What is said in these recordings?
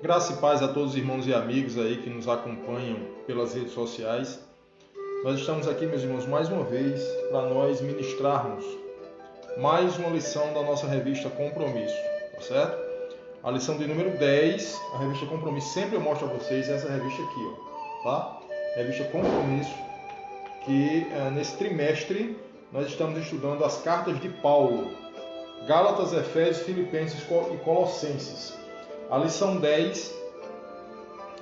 Graça e paz a todos os irmãos e amigos aí que nos acompanham pelas redes sociais. Nós estamos aqui, meus irmãos, mais uma vez para nós ministrarmos mais uma lição da nossa revista Compromisso, tá certo? A lição de número 10, a revista Compromisso, sempre eu mostro a vocês essa revista aqui, ó, tá? Revista Compromisso, que nesse trimestre nós estamos estudando as cartas de Paulo, Gálatas, Efésios, Filipenses e Colossenses. A lição 10,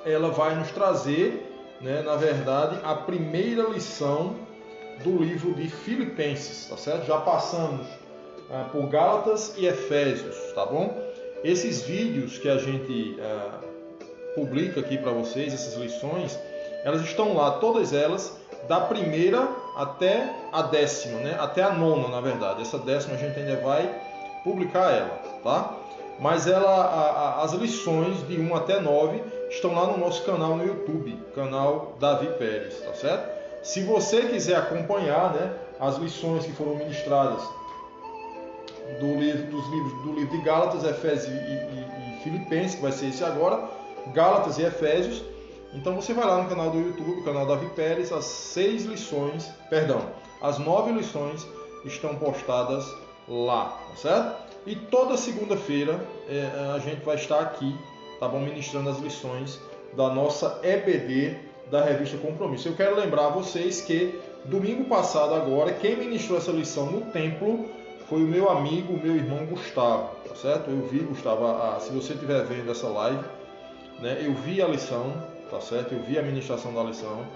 ela vai nos trazer, na verdade, a primeira lição do livro de Filipenses, tá certo? Já passamos por Gálatas e Efésios, tá bom? Esses vídeos que a gente publica aqui para vocês, essas lições, elas estão lá, todas elas, da primeira até a décima, até a nona, na verdade. Essa décima a gente ainda vai publicar ela, tá? Mas as lições de 1 até 9 estão lá no nosso canal no YouTube, canal Davi Pérez, tá certo? Se você quiser acompanhar, as lições que foram ministradas do livro de Gálatas, Efésios e Filipenses, que vai ser esse agora, Gálatas e Efésios, então você vai lá no canal do YouTube, canal Davi Pérez, as 9 lições estão postadas lá, tá certo? E toda segunda-feira a gente vai estar aqui, tá bom, ministrando as lições da nossa EBD da revista Compromisso. Eu quero lembrar a vocês que domingo passado agora, quem ministrou essa lição no templo foi o meu amigo, o meu irmão Gustavo, tá certo? Eu vi, Gustavo, se você estiver vendo essa live, eu vi a lição, tá certo? Eu vi a ministração da lição.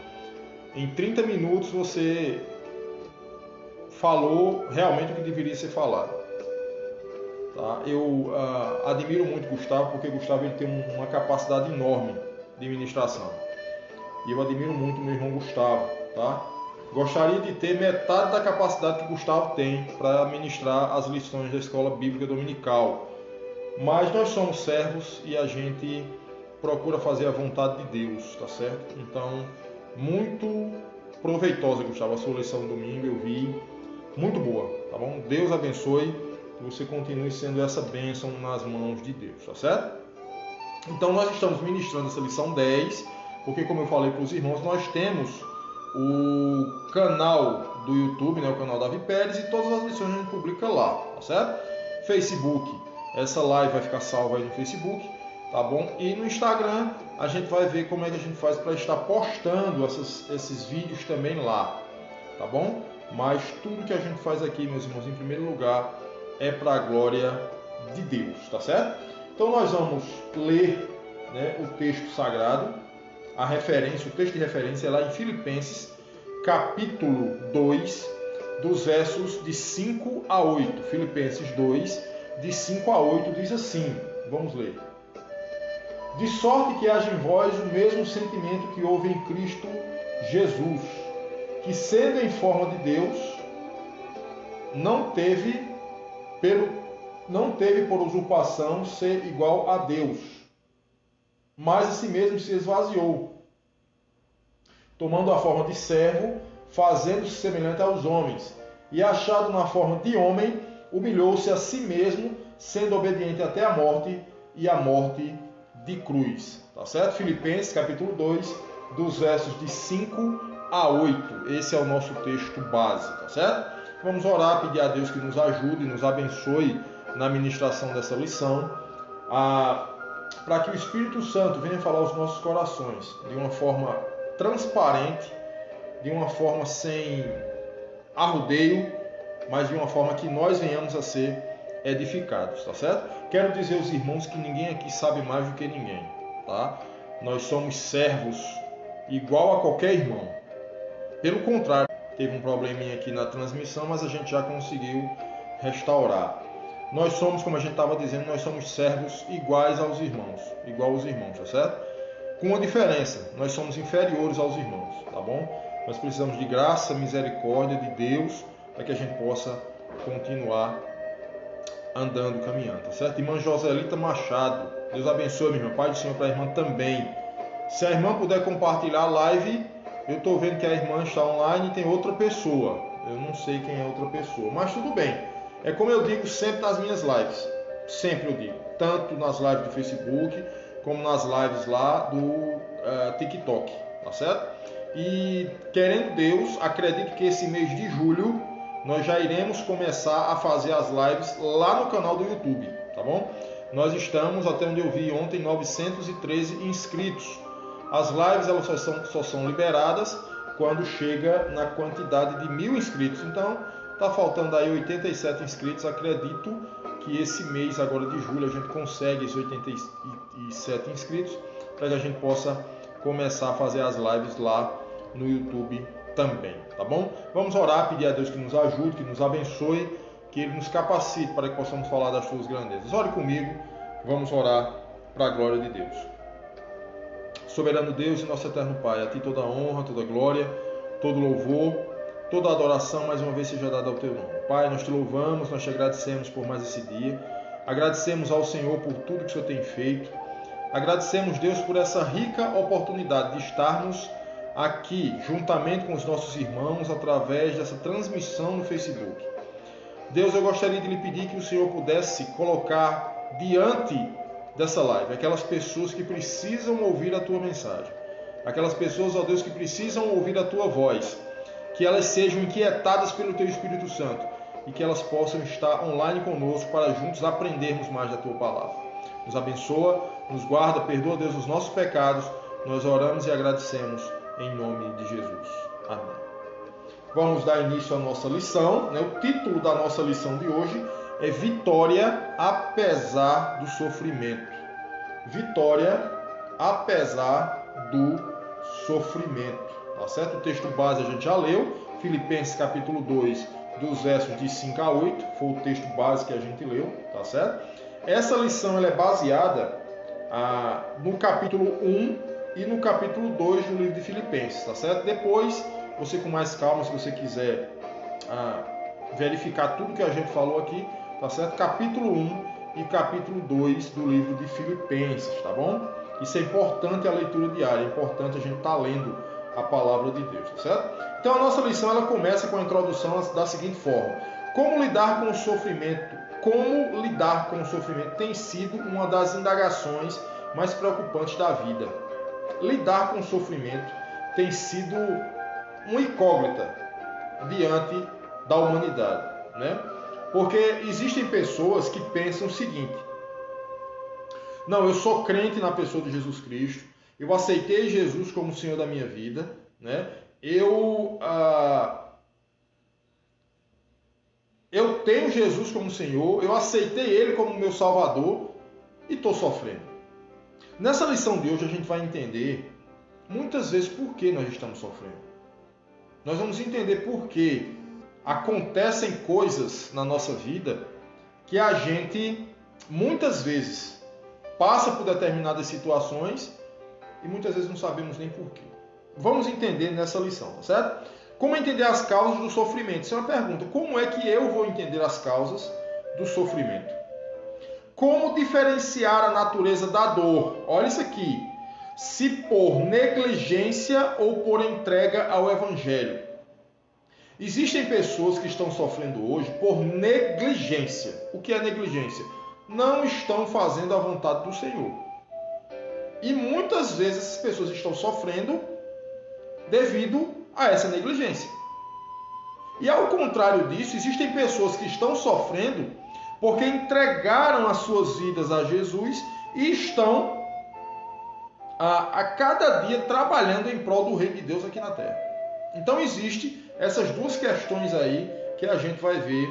Em 30 minutos você falou realmente o que deveria ser falado. Tá? Eu admiro muito Gustavo, porque Gustavo ele tem uma capacidade enorme de ministração. E eu admiro muito meu irmão Gustavo. Tá? Gostaria de ter metade da capacidade que Gustavo tem para ministrar as lições da Escola Bíblica Dominical. Mas nós somos servos e a gente procura fazer a vontade de Deus, tá certo? Então, muito proveitosa, Gustavo, a sua lição do domingo, eu vi, muito boa, tá bom? Deus abençoe, que você continue sendo essa bênção nas mãos de Deus, tá certo? Então, nós estamos ministrando essa lição 10, porque, como eu falei para os irmãos, nós temos o canal do YouTube, o canal Davi Pérez, e todas as lições a gente publica lá, tá certo? Facebook, essa live vai ficar salva aí no Facebook, tá bom? E no Instagram a gente vai ver como é que a gente faz para estar postando esses vídeos também lá, tá bom? Mas tudo que a gente faz aqui, meus irmãos, em primeiro lugar, é para a glória de Deus, tá certo? Então nós vamos ler o texto sagrado, a referência, o texto de referência é lá em Filipenses, capítulo 2, dos versos de 5 a 8. Filipenses 2, de 5 a 8, diz assim, vamos ler. De sorte que haja em vós o mesmo sentimento que houve em Cristo Jesus, que sendo em forma de Deus, não teve por usurpação ser igual a Deus, mas a si mesmo se esvaziou, tomando a forma de servo, fazendo-se semelhante aos homens, e achado na forma de homem, humilhou-se a si mesmo, sendo obediente até a morte, e a morte de cruz. Tá certo? Filipenses, capítulo 2, dos versos de 5 a 8. Esse é o nosso texto base, tá certo? Vamos orar, pedir a Deus que nos ajude, nos abençoe na ministração dessa lição, para que o Espírito Santo venha falar aos nossos corações de uma forma transparente, de uma forma sem arrudeio, mas de uma forma que nós venhamos a ser edificados, tá certo? Quero dizer aos irmãos que ninguém aqui sabe mais do que ninguém, tá? Nós somos servos igual a qualquer irmão. Pelo contrário, teve um probleminha aqui na transmissão, mas a gente já conseguiu restaurar. Nós somos, como a gente estava dizendo, nós somos servos iguais aos irmãos, igual aos irmãos, tá certo? Com uma diferença, nós somos inferiores aos irmãos, tá bom? Nós precisamos de graça, misericórdia de Deus, para que a gente possa continuar andando, caminhando, tá certo? Irmã Joselita Machado, Deus abençoe, minha irmã, Pai do Senhor para a irmã também. Se a irmã puder compartilhar a live, eu estou vendo que a irmã está online e tem outra pessoa. Eu não sei quem é outra pessoa, mas tudo bem. É como eu digo sempre nas minhas lives, sempre eu digo, tanto nas lives do Facebook, como nas lives lá do TikTok, tá certo? E querendo Deus, acredito que esse mês de julho nós já iremos começar a fazer as lives lá no canal do YouTube, tá bom? Nós estamos, até onde eu vi ontem, 913 inscritos. As lives elas só são liberadas quando chega na quantidade de 1000 inscritos. Então, está faltando aí 87 inscritos. Acredito que esse mês agora de julho a gente consegue esses 87 inscritos para que a gente possa começar a fazer as lives lá no YouTube também, tá bom? Vamos orar, pedir a Deus que nos ajude, que nos abençoe, que Ele nos capacite para que possamos falar das suas grandezas. Ore comigo, vamos orar para a glória de Deus. Soberano Deus e nosso eterno Pai, a Ti toda a honra, toda a glória, todo louvor, toda a adoração mais uma vez seja dada ao Teu nome. Pai, nós Te louvamos, nós Te agradecemos por mais esse dia, agradecemos ao Senhor por tudo que o Senhor tem feito, agradecemos, Deus, por essa rica oportunidade de estarmos aqui, juntamente com os nossos irmãos, através dessa transmissão no Facebook. Deus, eu gostaria de lhe pedir que o Senhor pudesse colocar diante dessa live aquelas pessoas que precisam ouvir a Tua mensagem. Aquelas pessoas, ó Deus, que precisam ouvir a Tua voz. Que elas sejam inquietadas pelo Teu Espírito Santo e que elas possam estar online conosco para juntos aprendermos mais da Tua palavra. Nos abençoa, nos guarda, perdoa, Deus, os nossos pecados. Nós oramos e agradecemos em nome de Jesus. Amém. Vamos dar início à nossa lição. O título da nossa lição de hoje é Vitória apesar do sofrimento. Vitória apesar do sofrimento. Tá certo? O texto base a gente já leu, Filipenses capítulo 2, dos versos de 5 a 8. Foi o texto base que a gente leu, tá certo? Essa lição ela é baseada no capítulo 1 e no capítulo 2 do livro de Filipenses, tá certo? Depois, você com mais calma, se você quiser verificar tudo que a gente falou aqui, tá certo? Capítulo 1 e capítulo 2 do livro de Filipenses, tá bom? Isso é importante a leitura diária, é importante a gente estar lendo a palavra de Deus, tá certo? Então a nossa lição ela começa com a introdução da seguinte forma: como lidar com o sofrimento? Como lidar com o sofrimento tem sido uma das indagações mais preocupantes da vida. Lidar com o sofrimento tem sido uma incógnita diante da humanidade, né? Porque existem pessoas que pensam o seguinte: não, eu sou crente na pessoa de Jesus Cristo, eu aceitei Jesus como Senhor da minha vida, né? Eu tenho Jesus como Senhor, eu aceitei Ele como meu Salvador e estou sofrendo. Nessa lição de hoje a gente vai entender muitas vezes por que nós estamos sofrendo. Nós vamos entender por que acontecem coisas na nossa vida que a gente muitas vezes passa por determinadas situações e muitas vezes não sabemos nem por quê. Vamos entender nessa lição, tá certo? Como entender as causas do sofrimento? Isso é uma pergunta. Como é que eu vou entender as causas do sofrimento? Como diferenciar a natureza da dor? Olha isso aqui. Se por negligência ou por entrega ao Evangelho. Existem pessoas que estão sofrendo hoje por negligência. O que é negligência? Não estão fazendo a vontade do Senhor. E muitas vezes essas pessoas estão sofrendo devido a essa negligência. E ao contrário disso, existem pessoas que estão sofrendo porque entregaram as suas vidas a Jesus e estão a cada dia trabalhando em prol do reino de Deus aqui na terra. Então existem essas duas questões aí que a gente vai ver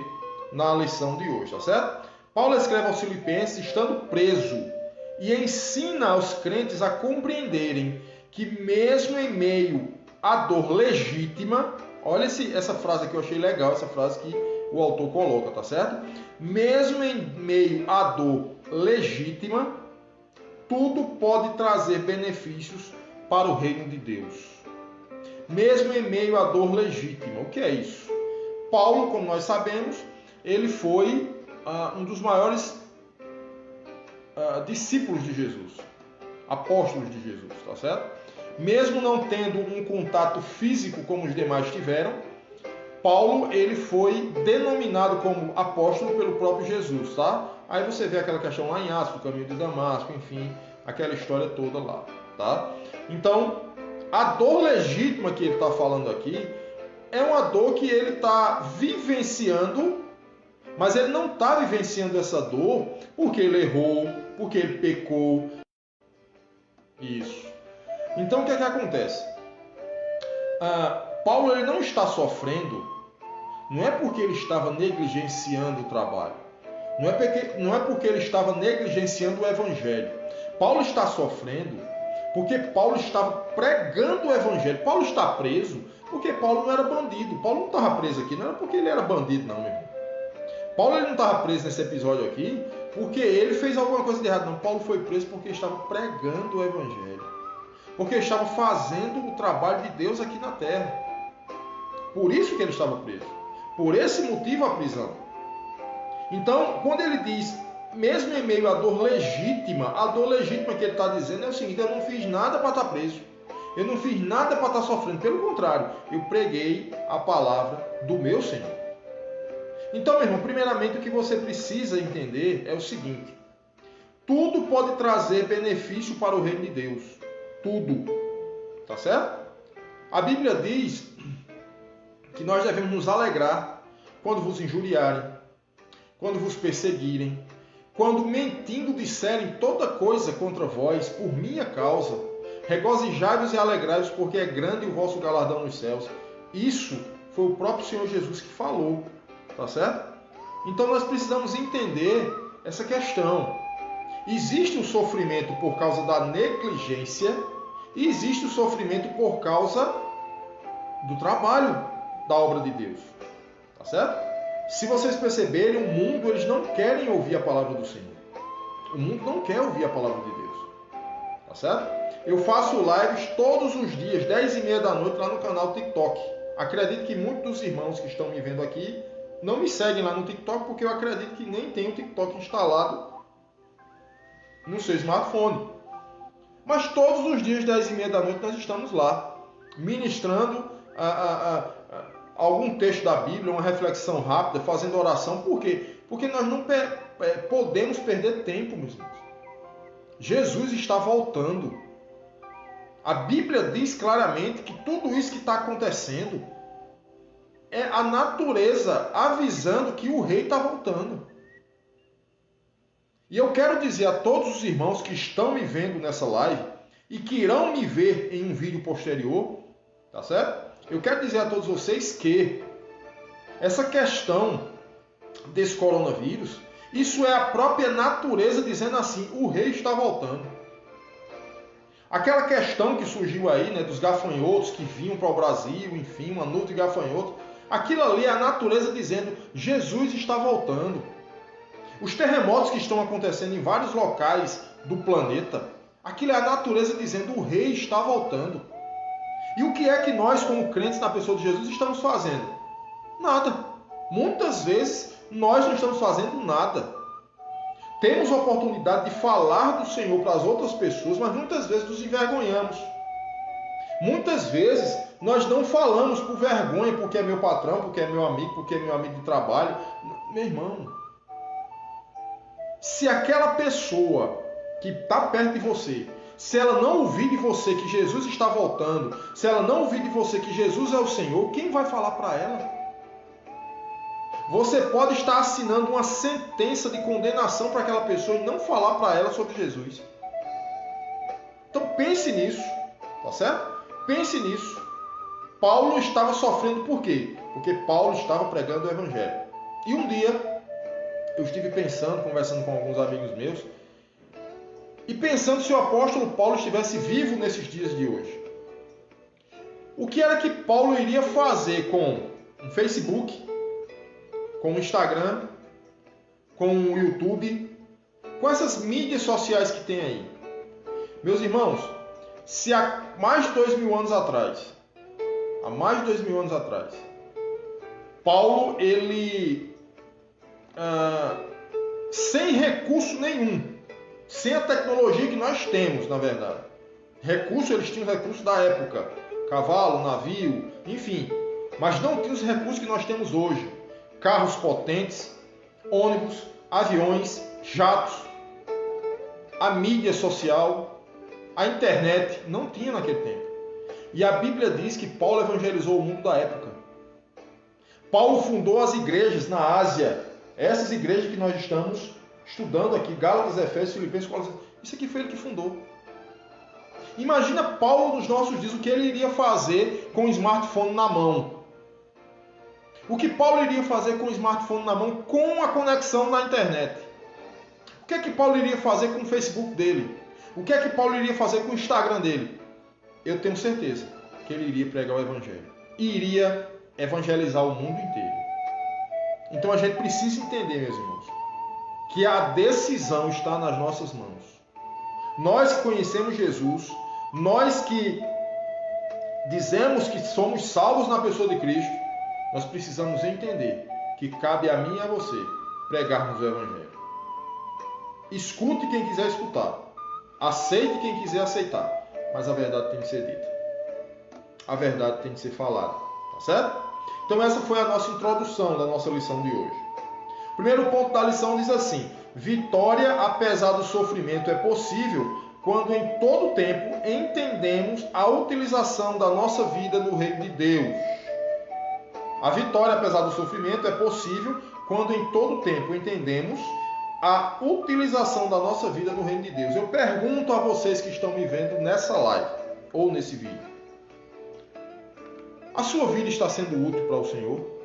na lição de hoje, tá certo? Paulo escreve aos Filipenses estando preso e ensina aos crentes a compreenderem que mesmo em meio à dor legítima, olha essa frase que eu achei legal, essa frase que o autor coloca, tá certo? Mesmo em meio à dor legítima, tudo pode trazer benefícios para o reino de Deus. Mesmo em meio à dor legítima. O que é isso? Paulo, como nós sabemos, ele foi um dos maiores discípulos de Jesus, apóstolos de Jesus, tá certo? Mesmo não tendo um contato físico como os demais tiveram, Paulo, ele foi denominado como apóstolo pelo próprio Jesus, tá? Aí você vê aquela questão lá em Atos, do caminho de Damasco, enfim, aquela história toda lá, tá? Então, a dor legítima que ele está falando aqui é uma dor que ele está vivenciando, mas ele não está vivenciando essa dor porque ele errou, porque ele pecou. Isso. Então, o que é que acontece? Paulo, ele não está sofrendo, não é porque ele estava negligenciando o trabalho, não é porque ele estava negligenciando o evangelho. Paulo está sofrendo porque Paulo estava pregando o evangelho. Paulo está preso porque Paulo não era bandido. Paulo não estava preso aqui, não era porque ele era bandido, não, meu irmão. Paulo, ele não estava preso nesse episódio aqui porque ele fez alguma coisa de errado, não. Paulo foi preso porque estava pregando o evangelho, porque estava fazendo o trabalho de Deus aqui na terra. Por isso que ele estava preso. Por esse motivo a prisão. Então, quando ele diz, mesmo em meio à dor legítima, a dor legítima que ele está dizendo é o seguinte: eu não fiz nada para estar preso. Eu não fiz nada para estar sofrendo. Pelo contrário, eu preguei a palavra do meu Senhor. Então, meu irmão, primeiramente o que você precisa entender é o seguinte: tudo pode trazer benefício para o reino de Deus. Tudo. Tá certo? A Bíblia diz que nós devemos nos alegrar quando vos injuriarem, quando vos perseguirem, quando mentindo disserem toda coisa contra vós por minha causa. Regozijai-vos e alegrai-vos, porque é grande o vosso galardão nos céus. Isso foi o próprio Senhor Jesus que falou. Tá certo? Então nós precisamos entender essa questão. Existe o sofrimento por causa da negligência e existe o sofrimento por causa do trabalho da obra de Deus. Tá certo? Se vocês perceberem, o mundo, eles não querem ouvir a palavra do Senhor. O mundo não quer ouvir a palavra de Deus. Tá certo? Eu faço lives todos os dias, 10h30 da noite, lá no canal TikTok. Acredito que muitos dos irmãos que estão me vendo aqui não me seguem lá no TikTok, porque eu acredito que nem tem o TikTok instalado no seu smartphone. Mas todos os dias, 10h30 da noite, nós estamos lá, ministrando algum texto da Bíblia, uma reflexão rápida, fazendo oração. Por quê? Porque nós não podemos perder tempo, meus irmãos. Jesus está voltando. A Bíblia diz claramente que tudo isso que está acontecendo é a natureza avisando que o rei está voltando. E eu quero dizer a todos os irmãos que estão me vendo nessa live e que irão me ver em um vídeo posterior, tá certo? Eu quero dizer a todos vocês que essa questão desse coronavírus, isso é a própria natureza dizendo assim: o rei está voltando. Aquela questão que surgiu aí, né, dos gafanhotos que vinham para o Brasil, enfim, uma nuvem de gafanhotos, aquilo ali é a natureza dizendo: Jesus está voltando. Os terremotos que estão acontecendo em vários locais do planeta, aquilo é a natureza dizendo: o rei está voltando. E o que é que nós, como crentes na pessoa de Jesus, estamos fazendo? Nada. Muitas vezes nós não estamos fazendo nada. Temos a oportunidade de falar do Senhor para as outras pessoas, mas muitas vezes nos envergonhamos. Muitas vezes nós não falamos por vergonha, porque é meu patrão, porque é meu amigo, porque é meu amigo de trabalho. Meu irmão, se aquela pessoa que está perto de você, se ela não ouvir de você que Jesus está voltando, se ela não ouvir de você que Jesus é o Senhor, quem vai falar para ela? Você pode estar assinando uma sentença de condenação para aquela pessoa e não falar para ela sobre Jesus. Então pense nisso, tá certo? Pense nisso. Paulo estava sofrendo por quê? Porque Paulo estava pregando o Evangelho. E um dia, eu estive pensando, conversando com alguns amigos meus, e pensando se o apóstolo Paulo estivesse vivo nesses dias de hoje. O que era que Paulo iria fazer com o Facebook, com o Instagram, com o YouTube, com essas mídias sociais que tem aí? Meus irmãos, se há mais de 2000 anos atrás, Paulo, ele, sem recurso nenhum, sem a tecnologia que nós temos, na verdade. Recurso, eles tinham recursos da época, cavalo, navio, enfim. mas não tinha os recursos que nós temos hoje. Carros potentes, ônibus, aviões, jatos, a mídia social, a internet, não tinha naquele tempo. E a Bíblia diz que Paulo evangelizou o mundo da época. Paulo fundou as igrejas na Ásia. Essas igrejas que nós estamos estudando aqui, Gálatas, Efésios, Filipenses, Colossenses, isso aqui foi ele que fundou. Imagina Paulo nos nossos dias, o que ele iria fazer com o smartphone na mão. O que Paulo iria fazer com o smartphone na mão com a conexão na internet? O que é que Paulo iria fazer com o Facebook dele? O que é que Paulo iria fazer com o Instagram dele? Eu tenho certeza que ele iria pregar o Evangelho. E iria evangelizar o mundo inteiro. Então a gente precisa entender, meus irmãos, que a decisão está nas nossas mãos. Nós que conhecemos Jesus, nós que dizemos que somos salvos na pessoa de Cristo, nós precisamos entender que cabe a mim e a você pregarmos o Evangelho. Escute quem quiser escutar. Aceite quem quiser aceitar. Mas a verdade tem que ser dita. A verdade tem que ser falada. Tá certo? Então essa foi a nossa introdução da nossa lição de hoje. O primeiro ponto da lição diz assim: vitória apesar do sofrimento é possível quando em todo tempo entendemos a utilização da nossa vida no reino de Deus. A vitória apesar do sofrimento é possível quando em todo tempo entendemos a utilização da nossa vida no reino de Deus. Eu pergunto a vocês que estão me vendo nessa live ou nesse vídeo: a sua vida está sendo útil para o Senhor?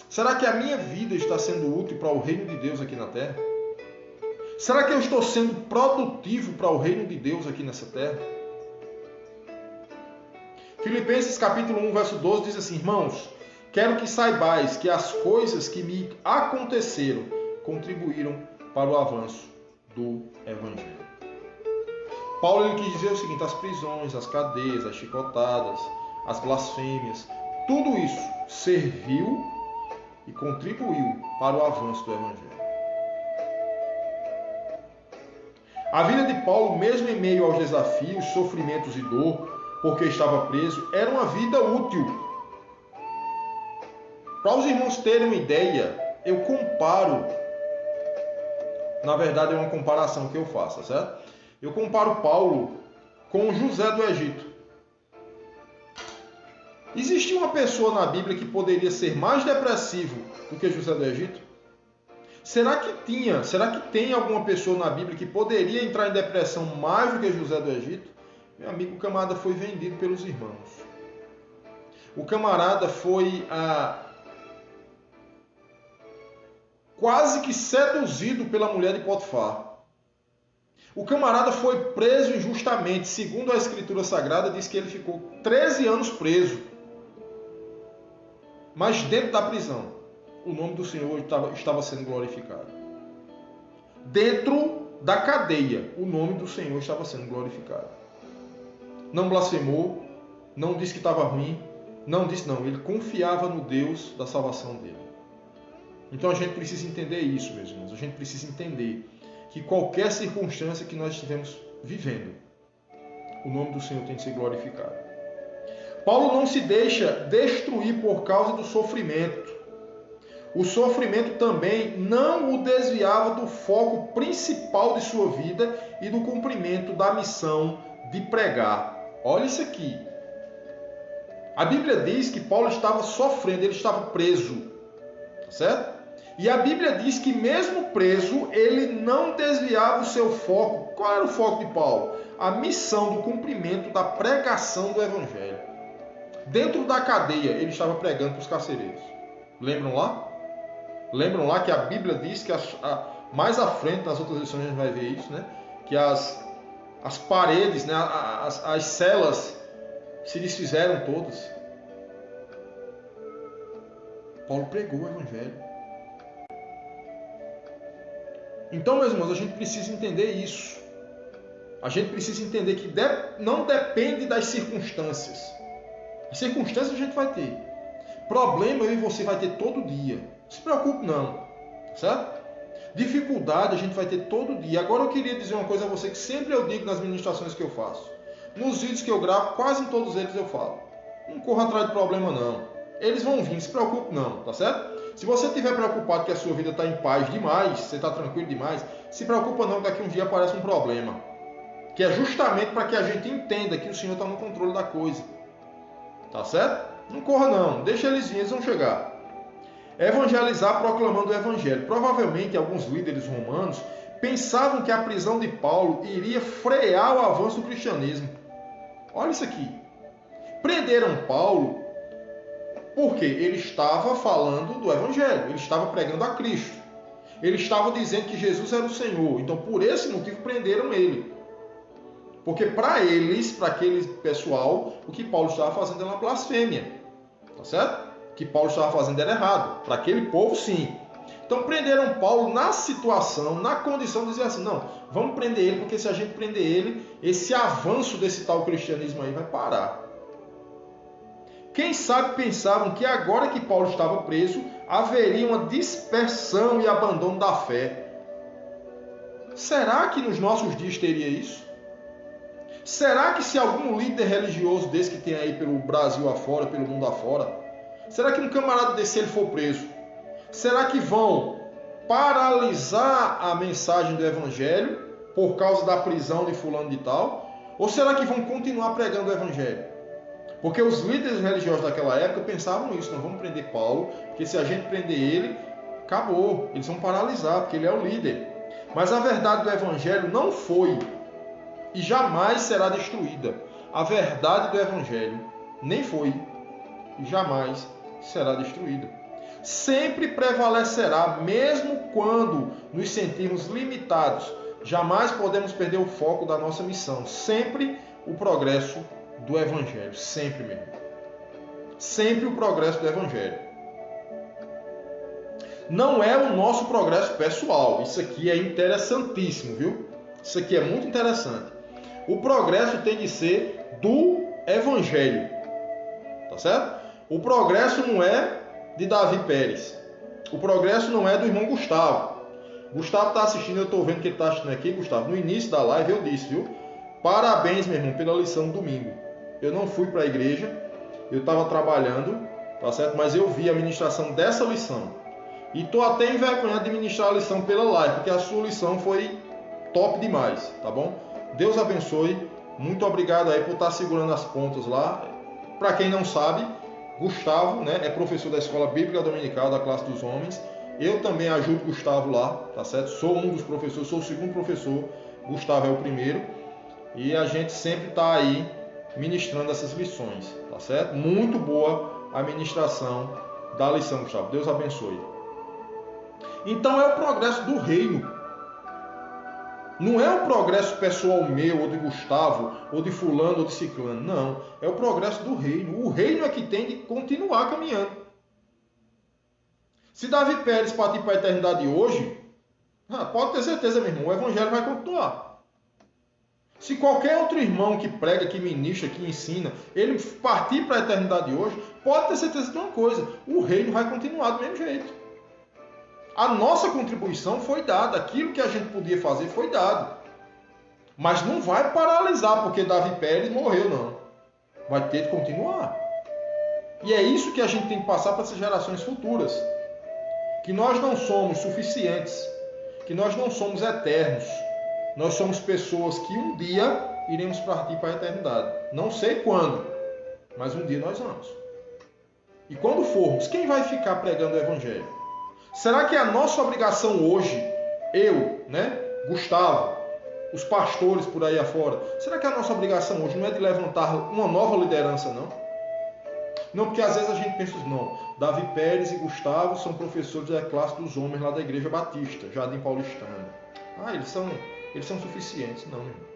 Será que a minha vida está sendo útil para o reino de Deus aqui na terra? Será que eu estou sendo produtivo para o reino de Deus aqui nessa terra? Filipenses capítulo 1, verso 12 diz assim: irmãos, quero que saibais que as coisas que me aconteceram contribuíram para o avanço do Evangelho. Paulo ele quis dizer o seguinte: as prisões, as cadeias, as chicotadas, as blasfêmias, tudo isso serviu e contribuiu para o avanço do Evangelho. A vida de Paulo, mesmo em meio aos desafios, sofrimentos e dor, porque estava preso, era uma vida útil. Para os irmãos terem uma ideia, eu comparo, na verdade é uma comparação que eu faço, certo? Eu comparo Paulo com José do Egito. Existia uma pessoa na Bíblia que poderia ser mais depressivo do que José do Egito? Será que tem alguma pessoa na Bíblia que poderia entrar em depressão mais do que José do Egito? Meu amigo, o camarada foi vendido pelos irmãos. O camarada foi quase que seduzido pela mulher de Potifar. O camarada foi preso injustamente. Segundo a Escritura Sagrada, diz que ele ficou 13 anos preso. Mas dentro da prisão, o nome do Senhor estava sendo glorificado. Dentro da cadeia, o nome do Senhor estava sendo glorificado. Não blasfemou, não disse que estava ruim, ele confiava no Deus da salvação dele. Então a gente precisa entender isso, meus irmãos. A gente precisa entender que qualquer circunstância que nós estivermos vivendo, o nome do Senhor tem que ser glorificado. Paulo não se deixa destruir por causa do sofrimento. O sofrimento também não o desviava do foco principal de sua vida e do cumprimento da missão de pregar. Olha isso aqui. A Bíblia diz que Paulo estava sofrendo, ele estava preso. Tá certo? E a Bíblia diz que mesmo preso, ele não desviava o seu foco. Qual era o foco de Paulo? A missão do cumprimento da pregação do Evangelho. Dentro da cadeia, ele estava pregando para os carcereiros. Lembram lá? Lembram lá que a Bíblia diz que mais à frente, nas outras lições a gente vai ver isso, né? Que as paredes, né? as celas se desfizeram todas. Paulo pregou o Evangelho. Então, meus irmãos, a gente precisa entender isso. A gente precisa entender que não depende das circunstâncias. As circunstâncias a gente vai ter. Problema eu e você vai ter todo dia. Não se preocupe não. Certo? Dificuldade a gente vai ter todo dia. Agora eu queria dizer uma coisa a você que sempre eu digo nas ministrações que eu faço. Nos vídeos que eu gravo, quase em todos eles eu falo. Não corra atrás de problema, não. Eles vão vir, se preocupe não, tá certo? Se você estiver preocupado que a sua vida está em paz demais, você está tranquilo demais, se preocupa não, daqui um dia aparece um problema. Que é justamente para que a gente entenda que o Senhor está no controle da coisa. Tá certo? Não corra não, deixa eles virem, eles vão chegar. Evangelizar proclamando o Evangelho. Provavelmente alguns líderes romanos pensavam que a prisão de Paulo iria frear o avanço do cristianismo. Olha isso aqui. Prenderam Paulo porque ele estava falando do Evangelho, ele estava pregando a Cristo. Ele estava dizendo que Jesus era o Senhor. Então, por esse motivo, prenderam ele. Porque para eles, para aquele pessoal, o que Paulo estava fazendo era uma blasfêmia. Tá certo? O que Paulo estava fazendo era errado. Para aquele povo, sim. Então, prenderam Paulo na situação, na condição de dizer assim, não, vamos prender ele, porque se a gente prender ele, esse avanço desse tal cristianismo aí vai parar. Quem sabe pensavam que agora que Paulo estava preso, haveria uma dispersão e abandono da fé. Será que nos nossos dias teria isso? Será que se algum líder religioso desse que tem aí pelo Brasil afora, pelo mundo afora, será que um camarada desse, se ele for preso, será que vão paralisar a mensagem do Evangelho por causa da prisão de fulano de tal? Ou será que vão continuar pregando o Evangelho? Porque os líderes religiosos daquela época pensavam isso, não vamos prender Paulo, porque se a gente prender ele, acabou, eles vão paralisar, porque ele é o líder. Mas a verdade do Evangelho não foi e jamais será destruída. A verdade do Evangelho nem foi e jamais será destruída. Sempre prevalecerá, mesmo quando nos sentirmos limitados. Jamais podemos perder o foco da nossa missão. Sempre o progresso do Evangelho, sempre mesmo. Sempre o progresso do Evangelho. Não é o nosso progresso pessoal. Isso aqui é interessantíssimo, viu? Isso aqui é muito interessante. O progresso tem de ser do Evangelho. Tá certo? O progresso não é de Davi Pérez. O progresso não é do irmão Gustavo. Gustavo está assistindo, eu estou vendo que ele está assistindo aqui, Gustavo. No início da live eu disse, viu? Parabéns, meu irmão, pela lição do domingo. Eu não fui para a igreja, eu estava trabalhando, tá certo? Mas eu vi a ministração dessa lição. E estou até envergonhado de ministrar a lição pela live, porque a sua lição foi top demais, tá bom? Deus abençoe. Muito obrigado aí por estar segurando as pontas lá. Para quem não sabe, Gustavo, né, é professor da Escola Bíblica Dominical da classe dos homens. Eu também ajudo Gustavo lá, tá certo? Sou um dos professores, sou o segundo professor, Gustavo é o primeiro. E a gente sempre está aí ministrando essas lições, tá certo? Muito boa a ministração da lição, Gustavo. Deus abençoe. Então é o progresso do reino. Não é o progresso pessoal meu, ou de Gustavo, ou de fulano, ou de ciclano. Não. É o progresso do reino. O reino é que tem de continuar caminhando. Se Davi Pérez partir para a eternidade hoje, pode ter certeza, meu irmão, o evangelho vai continuar. Se qualquer outro irmão que prega, que ministra, que ensina, ele partir para a eternidade hoje, pode ter certeza de uma coisa, o reino vai continuar do mesmo jeito. A nossa contribuição foi dada, aquilo que a gente podia fazer foi dado. Mas não vai paralisar porque Davi Pérez morreu, não. Vai ter que continuar. E é isso que a gente tem que passar para essas gerações futuras. Que nós não somos suficientes, que nós não somos eternos. Nós somos pessoas que um dia iremos partir para a eternidade. Não sei quando, mas um dia nós vamos. E quando formos, quem vai ficar pregando o evangelho? Será que é a nossa obrigação hoje, eu, né, Gustavo, os pastores por aí afora, será que a nossa obrigação hoje não é de levantar uma nova liderança, não? Não, porque às vezes a gente pensa, não, Davi Pérez e Gustavo são professores da classe dos homens lá da Igreja Batista, Jardim Paulistano. Eles são suficientes. Não, meu irmão.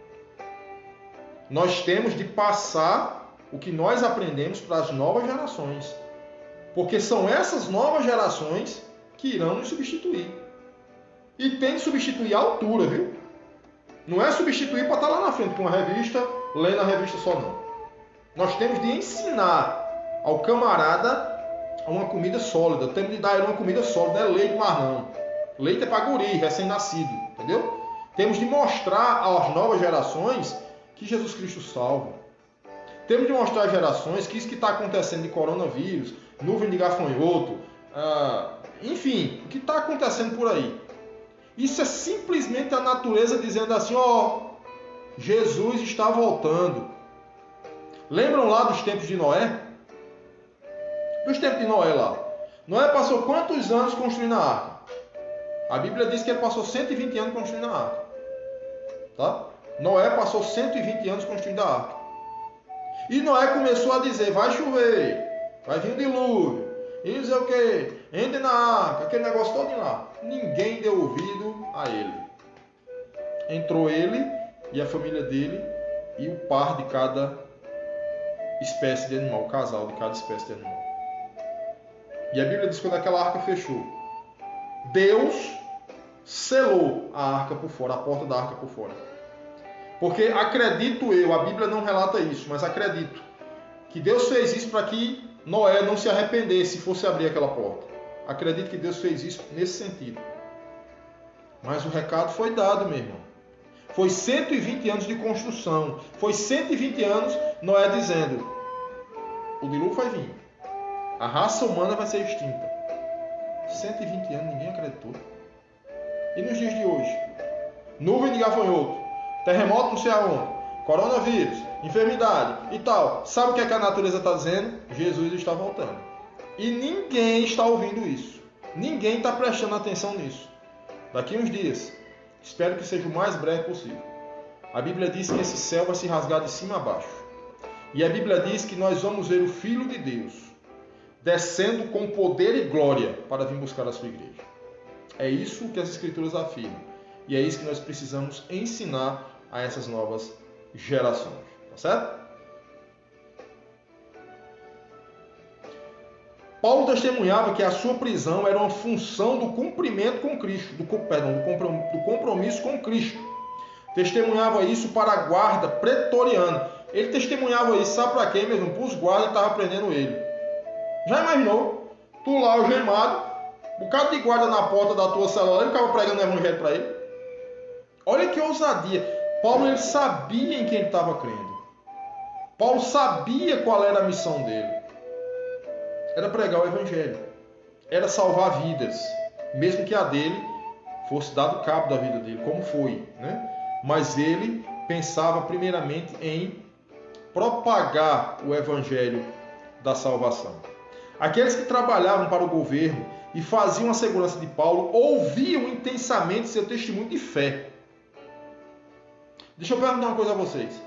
Nós temos de passar o que nós aprendemos para as novas gerações. Porque são essas novas gerações que irão nos substituir. E tem de substituir a altura, viu? Não é substituir para estar lá na frente com uma revista, lendo a revista só não. Nós temos de ensinar ao camarada uma comida sólida. Temos de dar ele uma comida sólida, não é leite mais não. Leite é para guri, recém-nascido, entendeu? Temos de mostrar às novas gerações que Jesus Cristo salva. Temos de mostrar às gerações que isso que está acontecendo de coronavírus, nuvem de gafanhoto, enfim, o que está acontecendo por aí. Isso é simplesmente a natureza dizendo assim, Jesus está voltando. Lembram lá dos tempos de Noé? Dos tempos de Noé lá. Noé passou quantos anos construindo a arca? A Bíblia diz que ele passou 120 anos construindo a arca. Tá? Noé passou 120 anos construindo a arca. E Noé começou a dizer, vai chover, vai vir um dilúvio, e dizer o quê? Entre na arca, aquele negócio todo lá. Ninguém deu ouvido a ele. Entrou ele e a família dele e o par de cada espécie de animal, o casal de cada espécie de animal. E a Bíblia diz que quando aquela arca fechou, Deus selou a arca por fora, a porta da arca por fora. Porque acredito eu, a Bíblia não relata isso, mas acredito que Deus fez isso para que Noé não se arrependesse se fosse abrir aquela porta. Acredito que Deus fez isso nesse sentido. Mas o recado foi dado, meu irmão. Foi 120 anos de construção. Foi 120 anos Noé dizendo, o dilúvio vai vir. A raça humana vai ser extinta. 120 anos, ninguém acreditou. E nos dias de hoje? Nuvem de gafanhoto, terremoto não sei aonde, coronavírus, enfermidade e tal. Sabe o que é que a natureza está dizendo? Jesus está voltando. E ninguém está ouvindo isso. Ninguém está prestando atenção nisso. Daqui uns dias, espero que seja o mais breve possível, a Bíblia diz que esse céu vai se rasgar de cima a baixo. E a Bíblia diz que nós vamos ver o Filho de Deus descendo com poder e glória para vir buscar a sua igreja. É isso que as Escrituras afirmam. E é isso que nós precisamos ensinar a essas novas gerações. Tá certo? Paulo testemunhava que a sua prisão era uma função do cumprimento com Cristo, do compromisso com Cristo. Testemunhava isso para a guarda pretoriana. Ele testemunhava isso, sabe para quê mesmo? Para os guardas que estavam prendendo ele. Já imaginou? Tu lá, algemado, um bocado de guarda na porta da tua cela, ele ficava pregando o evangelho para ele. Olha que ousadia. Paulo ele sabia em quem ele estava crendo. Paulo sabia qual era a missão dele. Era pregar o evangelho. Era salvar vidas. Mesmo que a dele fosse dado cabo da vida dele, como foi, né? Mas ele pensava primeiramente em propagar o evangelho da salvação. Aqueles que trabalhavam para o governo e faziam a segurança de Paulo ouviam intensamente seu testemunho de fé. Deixa eu perguntar uma coisa a vocês.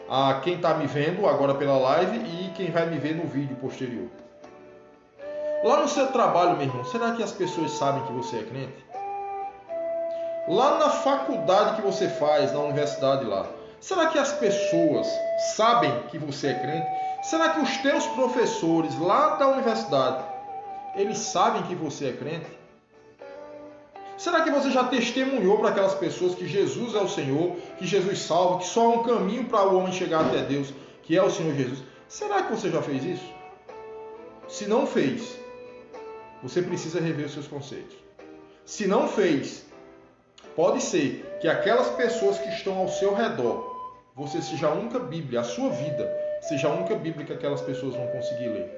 A quem está me vendo agora pela live e quem vai me ver no vídeo posterior. Lá no seu trabalho, meu irmão, será que as pessoas sabem que você é crente? Lá na faculdade que você faz, na universidade lá, será que as pessoas sabem que você é crente? Será que os teus professores lá da universidade, eles sabem que você é crente? Será que você já testemunhou para aquelas pessoas que Jesus é o Senhor, que Jesus salva, que só há um caminho para o homem chegar até Deus, que é o Senhor Jesus? Será que você já fez isso? Se não fez, você precisa rever os seus conceitos. Se não fez, pode ser que aquelas pessoas que estão ao seu redor, você seja a única Bíblia, a sua vida seja a única Bíblia que aquelas pessoas vão conseguir ler.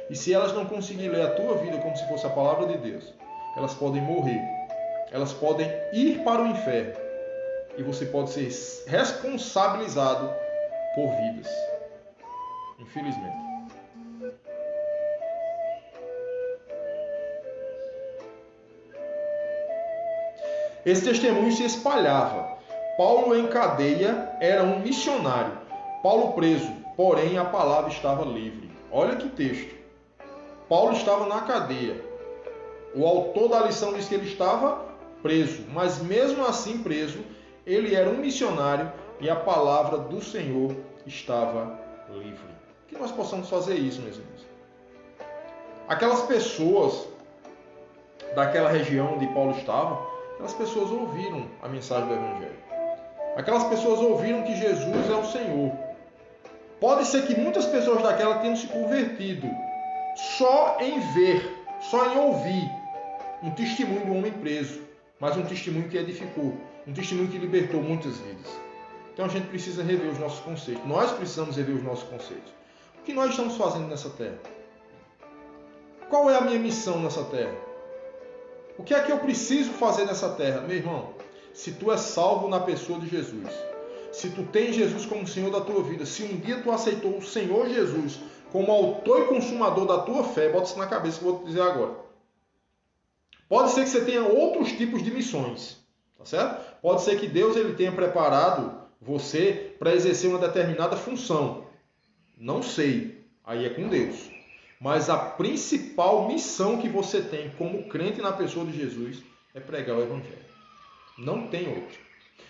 E se elas não conseguirem ler a tua vida como se fosse a palavra de Deus, elas podem morrer. Elas podem ir para o inferno. E você pode ser responsabilizado por vidas. Infelizmente. Esse testemunho se espalhava. Paulo em cadeia era um missionário. Paulo preso, porém a palavra estava livre. Olha que texto. Paulo estava na cadeia. O autor da lição diz que ele estava preso, mas mesmo assim preso, ele era um missionário e a palavra do Senhor estava livre. Que nós possamos fazer isso, meus irmãos. Aquelas pessoas daquela região onde Paulo estava, aquelas pessoas ouviram a mensagem do Evangelho. Aquelas pessoas ouviram que Jesus é o Senhor. Pode ser que muitas pessoas daquela tenham se convertido só em ver, só em ouvir um testemunho de um homem preso, mas um testemunho que edificou, um testemunho que libertou muitas vidas. Então a gente precisa rever os nossos conceitos. Nós precisamos rever os nossos conceitos. O que nós estamos fazendo nessa terra? Qual é a minha missão nessa terra? O que é que eu preciso fazer nessa terra? Meu irmão, se tu és salvo na pessoa de Jesus, se tu tens Jesus como Senhor da tua vida, se um dia tu aceitou o Senhor Jesus como autor e consumador da tua fé, bota isso na cabeça que eu vou te dizer agora. Pode ser que você tenha outros tipos de missões, tá certo? Pode ser que Deus ele tenha preparado você para exercer uma determinada função. Não sei, aí é com Deus. Mas a principal missão que você tem como crente na pessoa de Jesus é pregar o Evangelho. Não tem outro.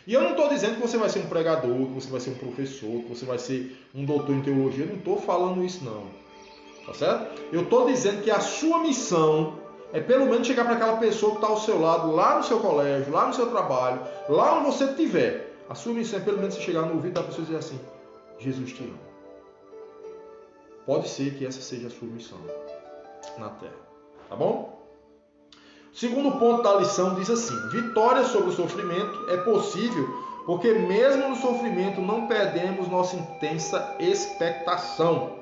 E eu não estou dizendo que você vai ser um pregador, que você vai ser um professor, que você vai ser um doutor em teologia. Eu não estou falando isso não. Tá certo? Eu estou dizendo que a sua missão é pelo menos chegar para aquela pessoa que está ao seu lado, lá no seu colégio, lá no seu trabalho, lá onde você estiver. A sua missão é pelo menos você chegar no ouvido da pessoa e dizer assim: Jesus te ama. Pode ser que essa seja a sua missão na Terra. Tá bom? O segundo ponto da lição diz assim: vitória sobre o sofrimento é possível porque mesmo no sofrimento não perdemos nossa intensa expectação.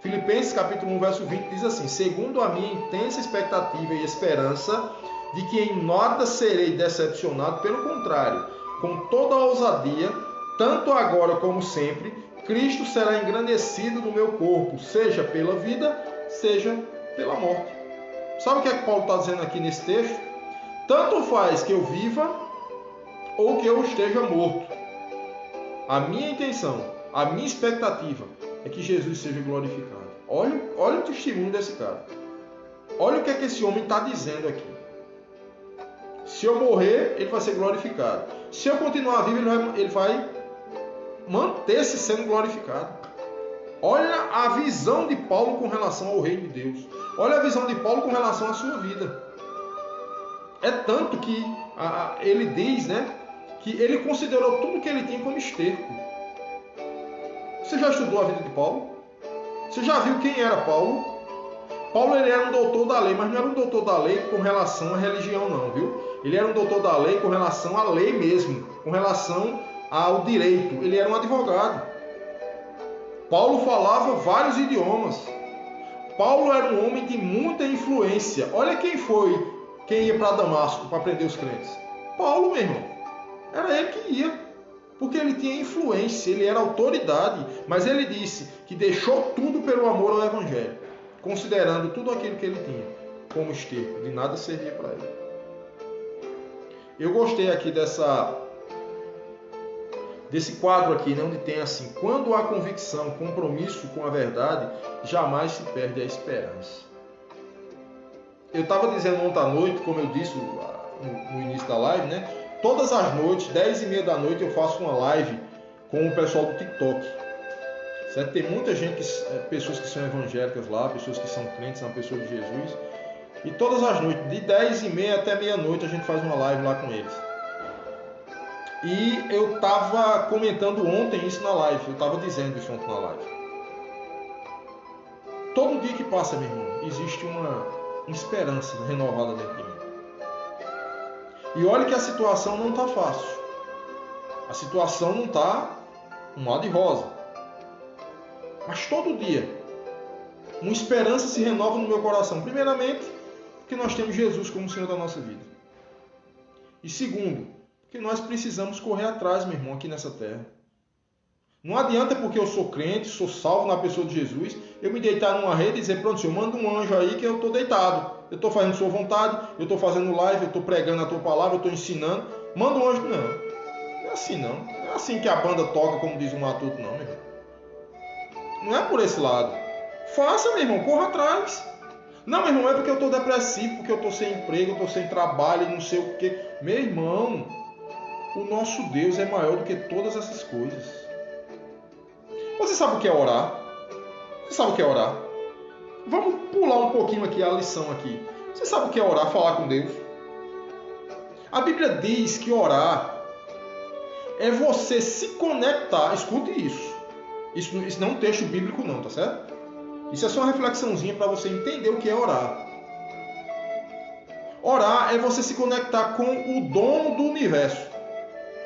Filipenses capítulo 1, verso 20 diz assim: segundo a minha intensa expectativa e esperança de que em nada serei decepcionado, pelo contrário, com toda a ousadia, tanto agora como sempre, Cristo será engrandecido no meu corpo, seja pela vida, seja pela morte. Sabe o que é que Paulo está dizendo aqui nesse texto? Tanto faz que eu viva ou que eu esteja morto. A minha intenção, a minha expectativa é que Jesus seja glorificado. Olha o testemunho desse cara. Olha o que é que esse homem está dizendo aqui. Se eu morrer, ele vai ser glorificado. Se eu continuar vivo, ele vai manter-se sendo glorificado. Olha a visão de Paulo com relação ao reino de Deus. Olha a visão de Paulo com relação à sua vida. É tanto que ele diz, né, que ele considerou tudo que ele tinha como esterco. Você já estudou a vida de Paulo? Você já viu quem era Paulo? Paulo ele era um doutor da lei, mas não era um doutor da lei com relação à religião não, viu? Ele era um doutor da lei com relação à lei mesmo, com relação ao direito. Ele era um advogado. Paulo falava vários idiomas. Paulo era um homem de muita influência. Olha quem ia para Damasco para prender os crentes. Paulo, meu irmão. Era ele que ia. Porque ele tinha influência, ele era autoridade. Mas ele disse que deixou tudo pelo amor ao Evangelho. Considerando tudo aquilo que ele tinha como esterco. De nada servia para ele. Eu gostei aqui desse quadro aqui, né, onde tem assim: quando há convicção, compromisso com a verdade, jamais se perde a esperança. Eu estava dizendo ontem à noite, como eu disse no início da live, né, todas as noites, 10h30 da noite, eu faço uma live com o pessoal do TikTok. Certo? Tem muita gente, pessoas que são evangélicas lá, pessoas que são crentes na pessoa de Jesus. E todas as noites, de 10h30 até meia-noite, a gente faz uma live lá com eles. E eu estava comentando ontem isso na live. Eu estava dizendo isso ontem na live. Todo dia que passa, meu irmão, existe uma esperança renovada dentro de mim. E olha que a situação não está fácil. A situação não está um mar de rosa. Mas todo dia, uma esperança se renova no meu coração. Primeiramente, porque nós temos Jesus como Senhor da nossa vida. E segundo, porque nós precisamos correr atrás, meu irmão, aqui nessa terra. Não adianta porque eu sou crente, sou salvo na pessoa de Jesus, eu me deitar numa rede e dizer: pronto, Senhor, manda um anjo aí que eu estou deitado. Eu estou fazendo sua vontade, eu estou fazendo live, eu estou pregando a tua palavra, eu estou ensinando. Manda um anjo. Não, não é assim não. Não é assim que a banda toca, como diz o Matuto, não, meu irmão. Não é por esse lado. Faça, meu irmão, corra atrás. Não, meu irmão, é porque eu estou depressivo, porque eu estou sem emprego, eu estou sem trabalho, não sei o quê. Meu irmão, o nosso Deus é maior do que todas essas coisas. Você sabe o que é orar? Você sabe o que é orar? Vamos pular um pouquinho aqui a lição aqui. Você sabe o que é orar? Falar com Deus. A Bíblia diz que orar é você se conectar. Escute isso. Isso não é um texto bíblico não, tá certo? Isso é só uma reflexãozinha para você entender o que é orar. Orar é você se conectar com o dono do universo.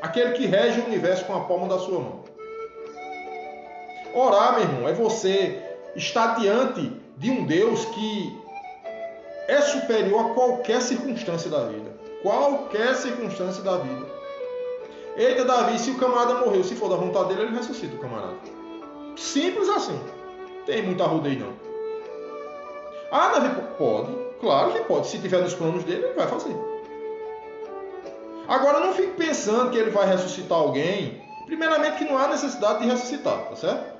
Aquele que rege o universo com a palma da sua mão. Orar, meu irmão, é você estar diante de um Deus que é superior a qualquer circunstância da vida. Qualquer circunstância da vida. Eita, Davi, se o camarada morreu, se for da vontade dele, ele ressuscita o camarada. Simples assim. Tem muito arrudeio, não. Ah, Davi, pode. Claro que pode. Se tiver nos planos dele, ele vai fazer. Agora, não fique pensando que ele vai ressuscitar alguém. Primeiramente, que não há necessidade de ressuscitar, tá certo?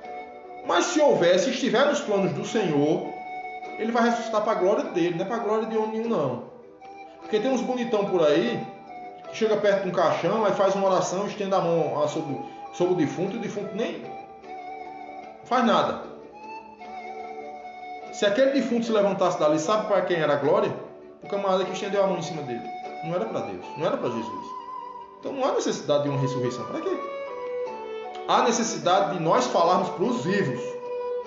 Mas se houver, se estiver nos planos do Senhor, ele vai ressuscitar para a glória dele, não é para a glória de homem nenhum, não. Porque tem uns bonitão por aí, que chega perto de um caixão, aí faz uma oração, estende a mão sobre o defunto nem faz nada. Se aquele defunto se levantasse dali, sabe para quem era a glória? O camarada que estendeu a mão em cima dele. Não era para Deus, não era para Jesus. Então não há necessidade de uma ressurreição. Para quê? Há necessidade de nós falarmos para os vivos.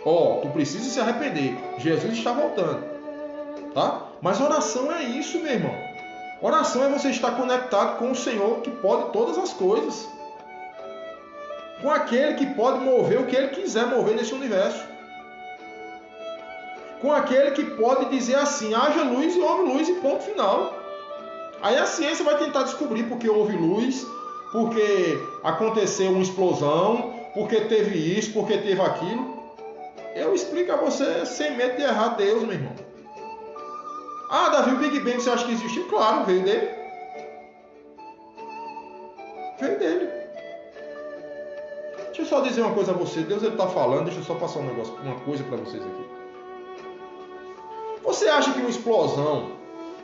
Tu precisa se arrepender. Jesus está voltando. Tá? Mas oração é isso, meu irmão. Oração é você estar conectado com o Senhor que pode todas as coisas. Com aquele que pode mover o que Ele quiser mover nesse universo. Com aquele que pode dizer assim, haja luz e houve luz e ponto final. Aí a ciência vai tentar descobrir porque houve luz, porque aconteceu uma explosão, porque teve isso, porque teve aquilo. Eu explico a você sem medo de errar Deus, meu irmão. Ah, Davi, o Big Bang você acha que existiu? Claro, veio dele. Veio dele. Deixa eu só dizer uma coisa a você. Deus está falando, deixa eu só passar uma coisa para vocês aqui. Você acha que uma explosão,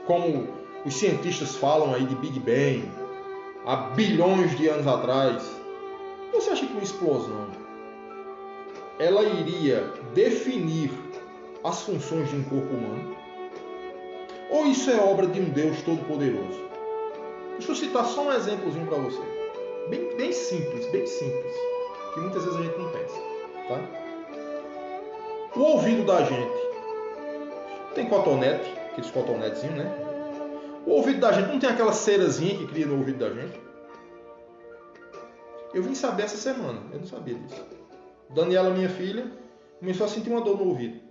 como os cientistas falam aí de Big Bang, há bilhões de anos atrás, você acha que uma explosão ela iria definir as funções de um corpo humano? Ou isso é obra de um Deus todo-poderoso? Deixa eu citar só um exemplozinho para você. Bem simples, que muitas vezes a gente não pensa. Tá? O ouvido da gente tem cotonete, aqueles cotonetezinhos, né? O ouvido da gente não tem aquela cerazinha que cria no ouvido da gente? Eu vim saber essa semana, eu não sabia disso. Daniela, minha filha, começou a sentir uma dor no ouvido.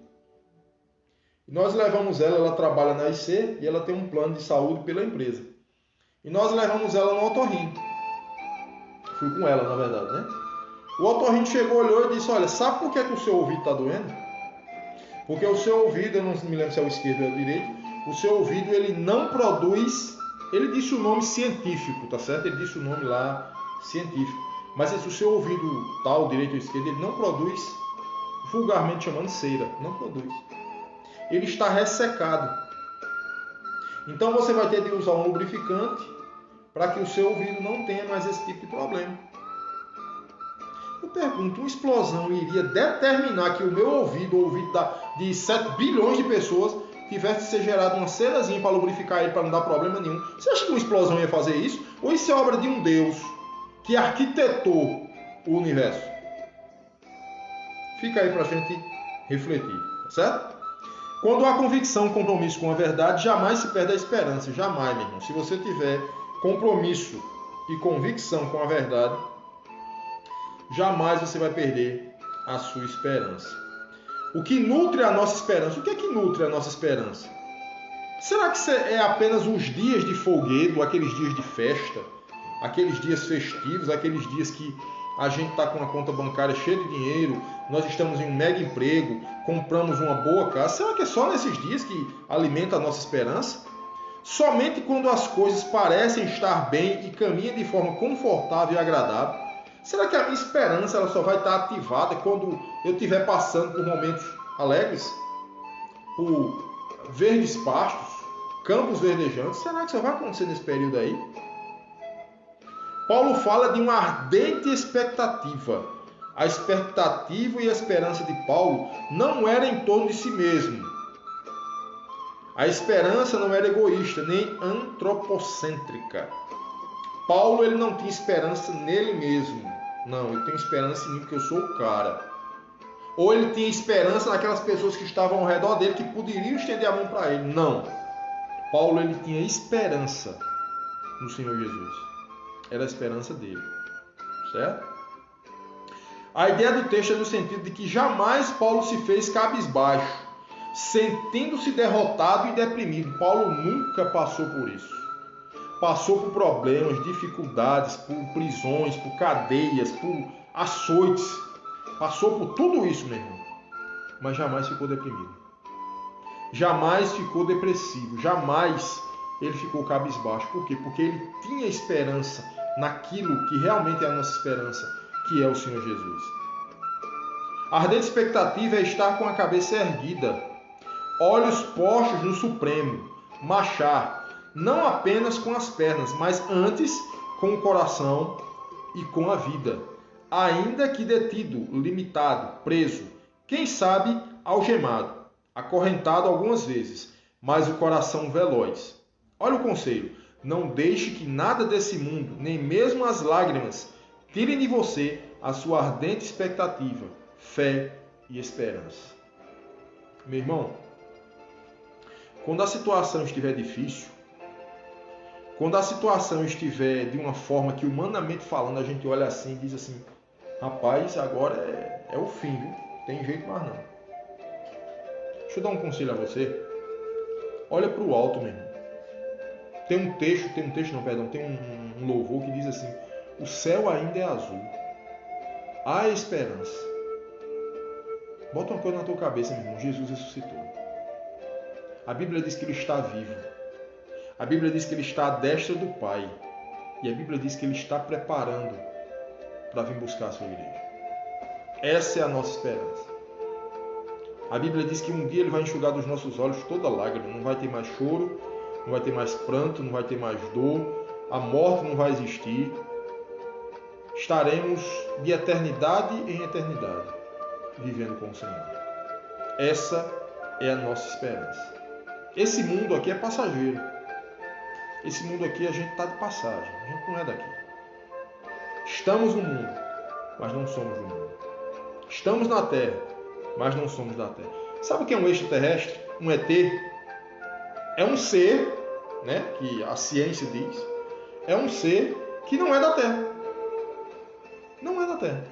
Nós levamos ela trabalha na IC e ela tem um plano de saúde pela empresa. E nós levamos ela no otorrino. Fui com ela, na verdade, né? O otorrino chegou, olhou e disse, olha, sabe por que o seu ouvido está doendo? Porque o seu ouvido, eu não me lembro se é o esquerdo ou o direito, o seu ouvido ele não produz, ele disse o nome científico, tá certo? Ele disse o nome lá científico. Mas se o seu ouvido tal, direito ou esquerdo, ele não produz, vulgarmente chamando cera, não produz. Ele está ressecado. Então você vai ter de usar um lubrificante para que o seu ouvido não tenha mais esse tipo de problema. Eu pergunto, uma explosão iria determinar que o meu ouvido, o ouvido de 7 bilhões de pessoas, tivesse de ser gerado uma cerazinha para lubrificar ele, para não dar problema nenhum? Você acha que uma explosão ia fazer isso? Ou isso é obra de um Deus que arquitetou o universo? Fica aí para a gente refletir, tá certo? Quando há convicção, compromisso com a verdade, jamais se perde a esperança. Jamais, meu irmão. Se você tiver compromisso e convicção com a verdade, jamais você vai perder a sua esperança. O que nutre a nossa esperança? O que é que nutre a nossa esperança? Será que é apenas os dias de folguedo, aqueles dias de festa, aqueles dias festivos, aqueles dias que a gente está com uma conta bancária cheia de dinheiro, nós estamos em um mega emprego, compramos uma boa casa? Será que é só nesses dias que alimenta a nossa esperança? Somente quando as coisas parecem estar bem e caminham de forma confortável e agradável? Será que a minha esperança ela só vai estar ativada quando eu estiver passando por momentos alegres? Por verdes pastos, campos verdejantes? Será que isso vai acontecer nesse período aí? Paulo fala de uma ardente expectativa. A expectativa e a esperança de Paulo não era em torno de si mesmo. A esperança não era egoísta, nem antropocêntrica. Paulo ele não tinha esperança nele mesmo. Não, ele tem esperança em mim porque eu sou o cara. Ou ele tinha esperança naquelas pessoas que estavam ao redor dele que poderiam estender a mão para ele. Não. Paulo ele tinha esperança no Senhor Jesus. era a esperança dele. Certo? A ideia do texto é no sentido de que jamais Paulo se fez cabisbaixo, sentindo-se derrotado e deprimido. Paulo nunca passou por isso. Passou por problemas, dificuldades, por prisões, por cadeias, por açoites. Passou por tudo isso, meu irmão. Mas jamais ficou deprimido. Jamais ficou depressivo. Jamais ele ficou cabisbaixo. Por quê? Porque ele tinha esperança naquilo que realmente é a nossa esperança, que é o Senhor Jesus. A ardente expectativa é estar com a cabeça erguida, olhos postos no Supremo, marchar, não apenas com as pernas, mas antes com o coração e com a vida, ainda que detido, limitado, preso, quem sabe algemado, acorrentado algumas vezes, mas o coração veloz. Olha o conselho: não deixe que nada desse mundo, nem mesmo as lágrimas, tirem de você a sua ardente expectativa, fé e esperança. Meu irmão, quando a situação estiver difícil, quando a situação estiver de uma forma que, humanamente falando, a gente olha assim e diz assim: rapaz, agora é o fim, viu? Tem jeito mais não. Deixa eu dar um conselho a você. Olha para o alto, meu irmão. Tem um louvor que diz assim: o céu ainda é azul, há esperança. Bota uma coisa na tua cabeça, meu irmão: Jesus ressuscitou. A Bíblia diz que Ele está vivo. A Bíblia diz que Ele está à destra do Pai. E a Bíblia diz que Ele está preparando para vir buscar a sua igreja. Essa é a nossa esperança. A Bíblia diz que um dia Ele vai enxugar dos nossos olhos toda lágrima. Não vai ter mais choro, não vai ter mais pranto, não vai ter mais dor. A morte não vai existir. Estaremos de eternidade em eternidade, vivendo com o Senhor. Essa é a nossa esperança. Esse mundo aqui é passageiro. Esse mundo aqui a gente está de passagem. A gente não é daqui. Estamos no mundo, mas não somos do mundo. Estamos na Terra, mas não somos da Terra. Sabe o que é um extraterrestre? Um ET? É um ser, né, que a ciência diz, é um ser que não é da Terra. Não é da Terra.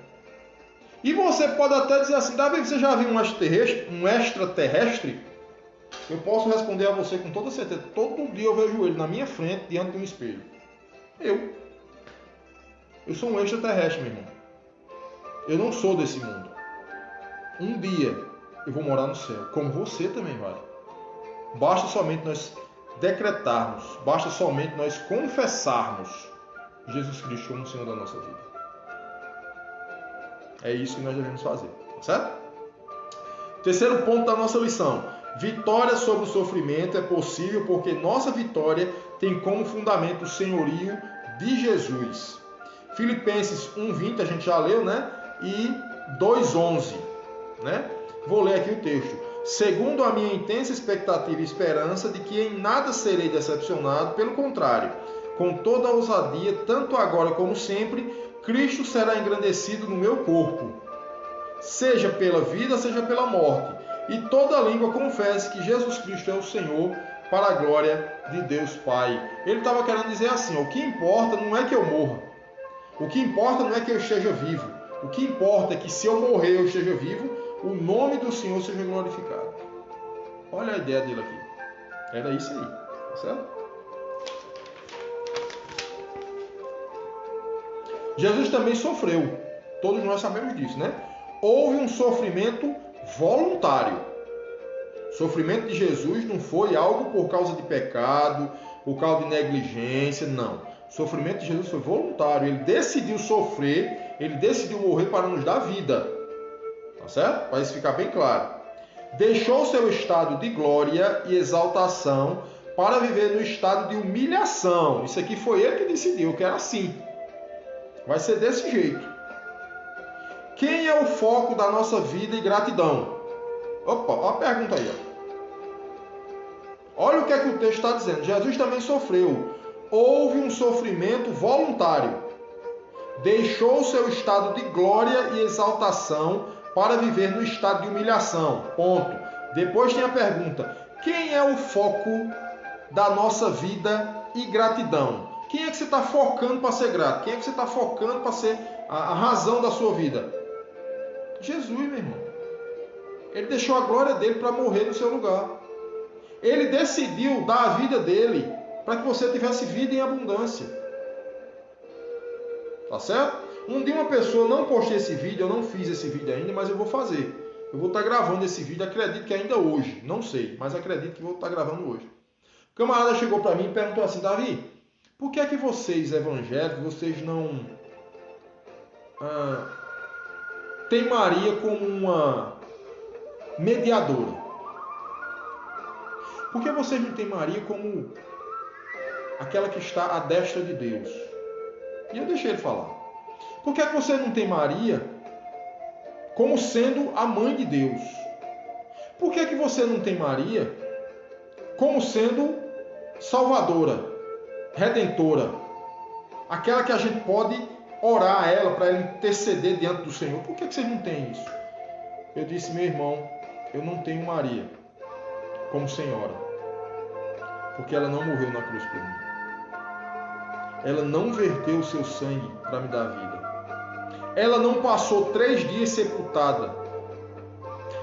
E você pode até dizer assim: Davi, você já viu um extraterrestre? Eu posso responder a você com toda certeza. Todo dia eu vejo ele na minha frente, diante de um espelho. Eu sou um extraterrestre, meu irmão. Eu não sou desse mundo. Um dia eu vou morar no céu, como você também vai. Basta somente nós decretarmos, basta somente nós confessarmos Jesus Cristo como o Senhor da nossa vida. É isso que nós devemos fazer, certo? Terceiro ponto da nossa lição: vitória sobre o sofrimento é possível porque nossa vitória tem como fundamento o senhorio de Jesus. Filipenses 1:20 a gente já leu, né? E 2:11, né? Vou ler aqui o texto. Segundo a minha intensa expectativa e esperança de que em nada serei decepcionado, pelo contrário, com toda a ousadia, tanto agora como sempre, Cristo será engrandecido no meu corpo, seja pela vida, seja pela morte, e toda língua confesse que Jesus Cristo é o Senhor, para a glória de Deus Pai. Ele estava querendo dizer assim: o que importa não é que eu morra, o que importa não é que eu esteja vivo, o que importa é que se eu morrer eu esteja vivo, o nome do Senhor seja glorificado. Olha a ideia dele aqui. Era isso aí, tá certo? Jesus também sofreu. Todos nós sabemos disso, né? Houve um sofrimento voluntário. O sofrimento de Jesus não foi algo por causa de pecado, por causa de negligência, não. O sofrimento de Jesus foi voluntário. Ele decidiu sofrer, ele decidiu morrer para nos dar vida. Tá certo? Para isso ficar bem claro. Deixou seu estado de glória e exaltação para viver no estado de humilhação. Isso aqui foi ele que decidiu, que era assim. Vai ser desse jeito. Quem é o foco da nossa vida e gratidão? Opa, olha a pergunta aí. Olha o que é que o texto está dizendo. Jesus também sofreu. Houve um sofrimento voluntário. Deixou seu estado de glória e exaltação para viver no estado de humilhação. Ponto. Depois tem a pergunta: quem é o foco da nossa vida e gratidão? Quem é que você está focando para ser grato? Quem é que você está focando para ser a razão da sua vida? Jesus, meu irmão. Ele deixou a glória dele para morrer no seu lugar. Ele decidiu dar a vida dele para que você tivesse vida em abundância. Tá certo? Um dia uma pessoa, não postei esse vídeo, eu não fiz esse vídeo ainda, mas eu vou fazer. Eu vou estar gravando esse vídeo, acredito que ainda hoje. Não sei, mas acredito que vou estar gravando hoje. O camarada chegou para mim e perguntou assim: Davi, por que é que vocês evangélicos, vocês não têm Maria como uma mediadora? Por que vocês não têm Maria como aquela que está à destra de Deus? E eu deixei ele falar. Por que é que você não tem Maria como sendo a mãe de Deus? Por que é que você não tem Maria como sendo salvadora, redentora? Aquela que a gente pode orar a ela para ela interceder diante do Senhor. Por que é que vocês não têm isso? Eu disse: meu irmão, eu não tenho Maria como senhora, porque ela não morreu na cruz por mim. Ela não verteu o seu sangue para me dar vida. Ela não passou 3 dias sepultada.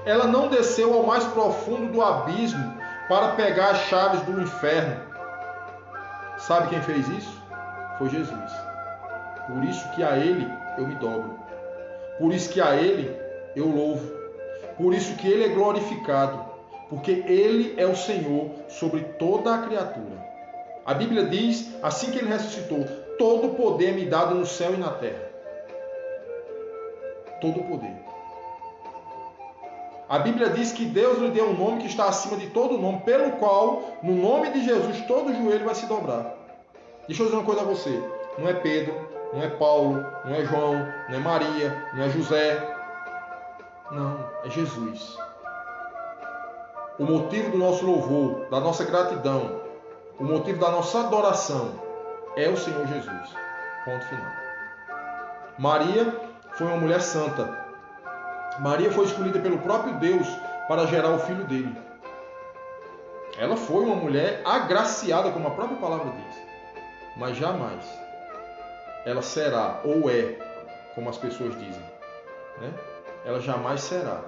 Ela não desceu ao mais profundo do abismo para pegar as chaves do inferno. Sabe quem fez isso? Foi Jesus. Por isso que a Ele eu me dobro. Por isso que a Ele eu louvo. Por isso que Ele é glorificado. Porque Ele é o Senhor sobre toda a criatura. A Bíblia diz, assim que Ele ressuscitou, todo o poder me dado no céu e na terra. Todo o poder. A Bíblia diz que Deus lhe deu um nome que está acima de todo nome, pelo qual, no nome de Jesus, todo joelho vai se dobrar. Deixa eu dizer uma coisa a você. Não é Pedro, não é Paulo, não é João, não é Maria, não é José. Não, é Jesus. O motivo do nosso louvor, da nossa gratidão, o motivo da nossa adoração é o Senhor Jesus. Ponto final. Maria foi uma mulher santa. Maria foi escolhida pelo próprio Deus para gerar o filho dele. Ela foi uma mulher agraciada, como a própria palavra diz. Mas jamais ela será, ou é, como as pessoas dizem, né? Ela jamais será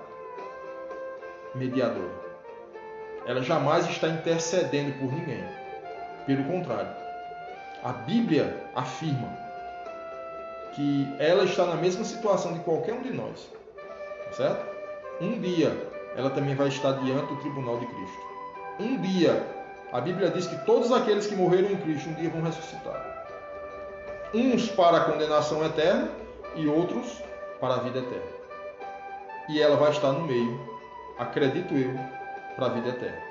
mediadora. Ela jamais está intercedendo por ninguém. Pelo contrário, a Bíblia afirma que ela está na mesma situação de qualquer um de nós. Certo? Um dia ela também vai estar diante do tribunal de Cristo. Um dia, a Bíblia diz que todos aqueles que morreram em Cristo um dia vão ressuscitar. Uns para a condenação eterna e outros para a vida eterna. E ela vai estar no meio, acredito eu, para a vida eterna.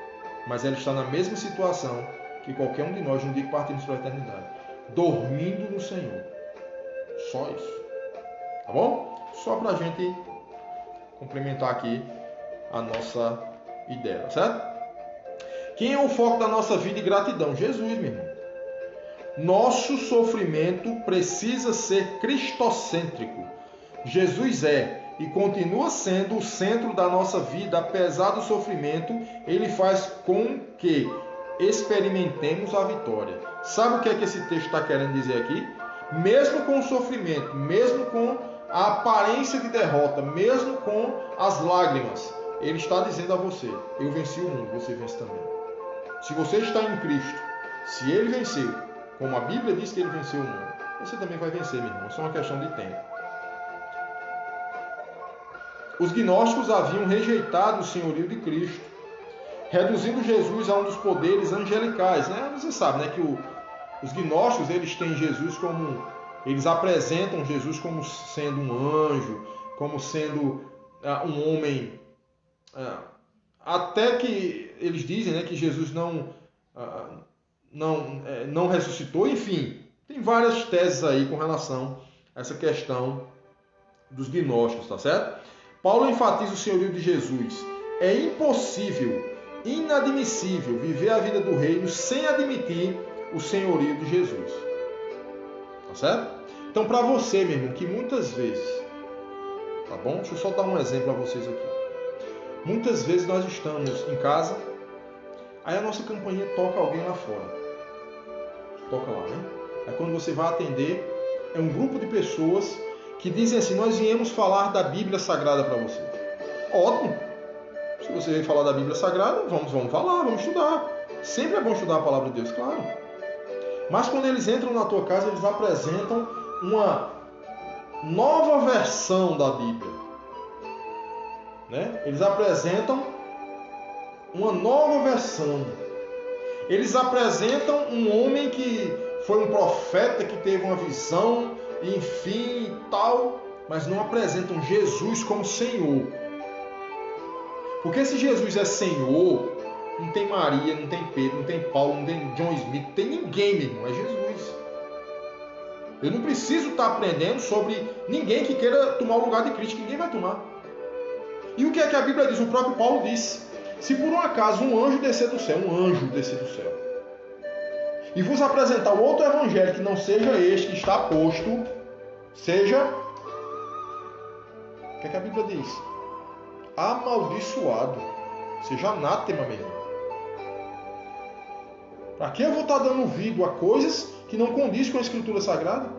Mas ela está na mesma situação que qualquer um de nós no dia que partimos para a eternidade. Dormindo no Senhor. Só isso. Tá bom? Só para a gente complementar aqui a nossa ideia, certo? Quem é o foco da nossa vida e gratidão? Jesus, meu irmão. Nosso sofrimento precisa ser cristocêntrico. Jesus é e continua sendo o centro da nossa vida, apesar do sofrimento, ele faz com que experimentemos a vitória. Sabe o que é que esse texto está querendo dizer aqui? Mesmo com o sofrimento, mesmo com a aparência de derrota, mesmo com as lágrimas, ele está dizendo a você: eu venci o mundo, você vence também. Se você está em Cristo, se ele venceu, como a Bíblia diz que ele venceu o mundo, você também vai vencer, meu irmão. É só uma questão de tempo. Os gnósticos haviam rejeitado o senhorio de Cristo, reduzindo Jesus a um dos poderes angelicais. Né? Você sabe, né, que os gnósticos, eles têm Jesus como... Eles apresentam Jesus como sendo um anjo, como sendo um homem... até que eles dizem, né, que Jesus não ressuscitou. Enfim, tem várias teses aí com relação a essa questão dos gnósticos, tá certo? Paulo enfatiza o senhorio de Jesus. É impossível, inadmissível viver a vida do reino sem admitir o senhorio de Jesus. Tá certo? Então, para você, meu irmão, que muitas vezes, tá bom? Deixa eu só dar um exemplo a vocês aqui. Muitas vezes nós estamos em casa, aí a nossa campainha toca alguém lá fora. Toca lá, né? Aí quando você vai atender, é um grupo de pessoas que dizem assim: nós viemos falar da Bíblia Sagrada para você. Ótimo! Se você veio falar da Bíblia Sagrada, vamos falar, vamos estudar. Sempre é bom estudar a palavra de Deus, claro. Mas quando eles entram na tua casa, eles apresentam uma nova versão da Bíblia. Né? Eles apresentam uma nova versão. Eles apresentam um homem que foi um profeta, que teve uma visão, enfim e tal, mas não apresentam Jesus como Senhor. Porque se Jesus é Senhor, não tem Maria, não tem Pedro, não tem Paulo, não tem John Smith, não tem ninguém, meu irmão, é Jesus. Eu não preciso estar aprendendo sobre ninguém que queira tomar o lugar de Cristo, ninguém vai tomar. E o que é que a Bíblia diz? O próprio Paulo disse: se por um acaso um anjo descer do céu, e vos apresentar outro evangelho que não seja este que está posto, seja... O que é que a Bíblia diz? Amaldiçoado. Seja anátema mesmo. Para que eu vou estar dando ouvido a coisas que não condiz com a Escritura Sagrada?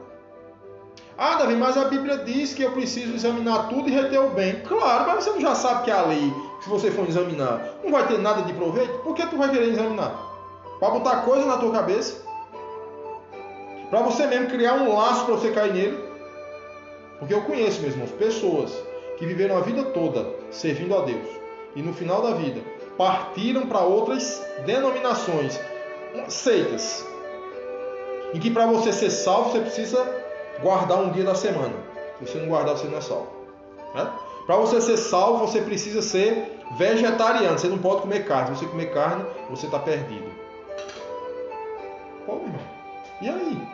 Ah, Davi, mas a Bíblia diz que eu preciso examinar tudo e reter o bem. Claro, mas você não já sabe que a lei, se você for examinar, não vai ter nada de proveito? Por que tu vai querer examinar? Para botar coisa na tua cabeça? Para você mesmo criar um laço para você cair nele? Porque eu conheço, meus irmãos, pessoas que viveram a vida toda servindo a Deus e no final da vida partiram para outras denominações, seitas, em que para você ser salvo você precisa guardar um dia da semana. Se você não guardar, você não é salvo. Né? Para você ser salvo, você precisa ser vegetariano. Você não pode comer carne. Se você comer carne, você está perdido. Pô, meu irmão. E aí?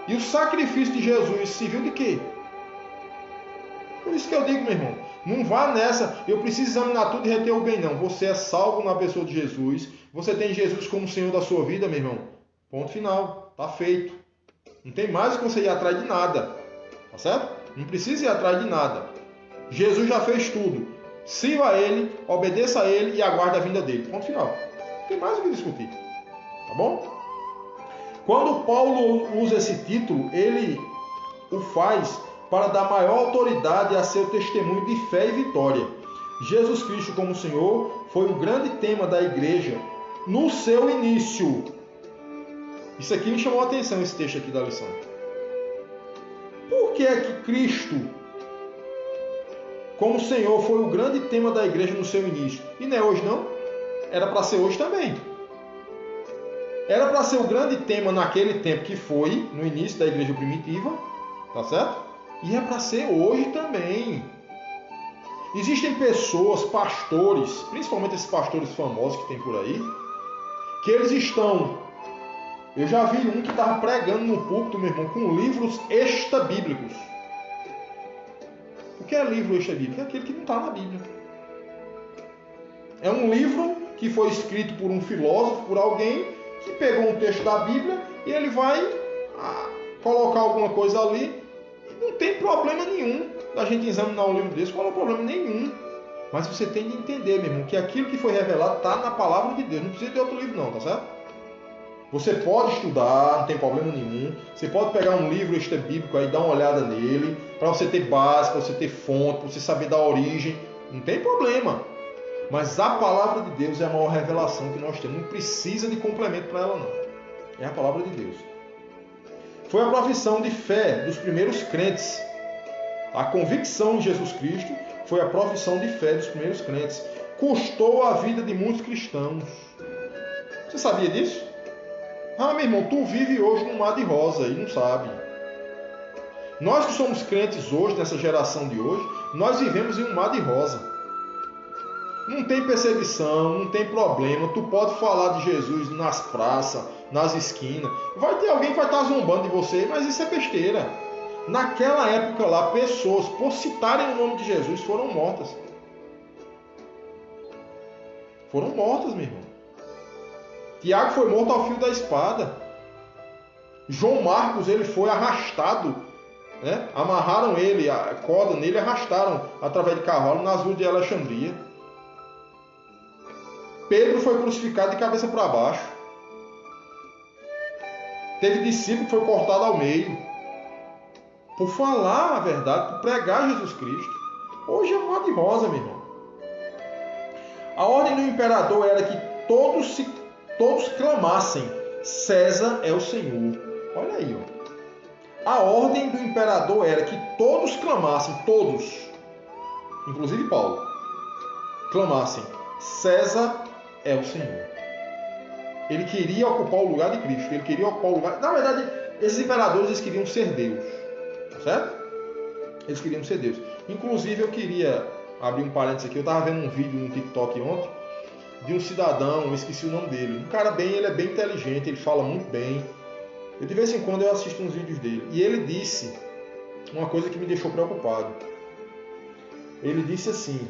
E o sacrifício de Jesus serviu de quê? Por isso que eu digo, meu irmão, não vá nessa, eu preciso examinar tudo e reter o bem, não. Você é salvo na pessoa de Jesus. Você tem Jesus como Senhor da sua vida, meu irmão. Ponto final. Está feito. Não tem mais que você ir atrás de nada. Tá certo? Não precisa ir atrás de nada. Jesus já fez tudo. Sirva a Ele, obedeça a Ele e aguarde a vinda dele. Ponto final. Não tem mais o que discutir. Tá bom? Quando Paulo usa esse título, ele o faz para dar maior autoridade a seu testemunho de fé e vitória. Jesus Cristo como Senhor foi o grande tema da igreja no seu início. Isso aqui me chamou a atenção, esse texto aqui da lição. Por que é que Cristo como Senhor foi o grande tema da igreja no seu início? E não é hoje não? Era para ser hoje também. Era para ser o grande tema naquele tempo que foi, no início da igreja primitiva, tá certo? E é para ser hoje também. Existem pessoas, pastores, principalmente esses pastores famosos que tem por aí, que eles estão... Eu já vi um que estava pregando no púlpito, meu irmão, com livros extra-bíblicos. O que é livro extra-bíblico? É aquele que não está na Bíblia. É um livro que foi escrito por um filósofo, por alguém que pegou um texto da Bíblia e ele vai colocar alguma coisa ali. Não tem problema nenhum da gente examinar um livro desse. Qual é o problema? Nenhum. Mas você tem de entender, meu irmão, que aquilo que foi revelado está na palavra de Deus. Não precisa de outro livro não, tá certo? Você pode estudar, não tem problema nenhum. Você pode pegar um livro extra-bíblico aí, dar uma olhada nele, para você ter base, para você ter fonte, para você saber da origem. Não tem problema. Mas a palavra de Deus é a maior revelação que nós temos. Não precisa de complemento para ela, não. É a palavra de Deus. Foi a profissão de fé dos primeiros crentes. A convicção em Jesus Cristo foi a profissão de fé dos primeiros crentes. Custou a vida de muitos cristãos. Você sabia disso? Ah, meu irmão, tu vive hoje num mar de rosa e não sabe. Nós que somos crentes hoje, nessa geração de hoje, nós vivemos em um mar de rosa. Não tem perseguição, não tem problema. Tu pode falar de Jesus nas praças, nas esquinas. Vai ter alguém que vai estar zombando de você, mas isso é besteira. Naquela época lá, pessoas, por citarem o nome de Jesus, foram mortas. Foram mortas, meu irmão. Tiago foi morto ao fio da espada. João Marcos, ele foi arrastado, né? Amarraram ele, a corda nele, arrastaram através de cavalo nas ruas de Alexandria. Pedro foi crucificado de cabeça para baixo. Teve discípulo que foi cortado ao meio por falar a verdade, por pregar Jesus Cristo. Hoje é um mar de rosa, meu irmão. A ordem do imperador era que todos clamassem: César é o Senhor. Olha aí, ó. A ordem do imperador era que todos clamassem, todos, inclusive Paulo, clamassem: César é o Senhor. Ele queria ocupar o lugar de Cristo. Ele queria ocupar o lugar... Na verdade, esses imperadores eles queriam ser Deus. Certo? Eles queriam ser Deus. Inclusive, eu queria abrir um parênteses aqui. Eu estava vendo um vídeo no TikTok ontem de um cidadão, eu esqueci o nome dele. Um cara ele é bem inteligente, ele fala muito bem. De vez em quando eu assisto uns vídeos dele. E ele disse uma coisa que me deixou preocupado. Ele disse assim: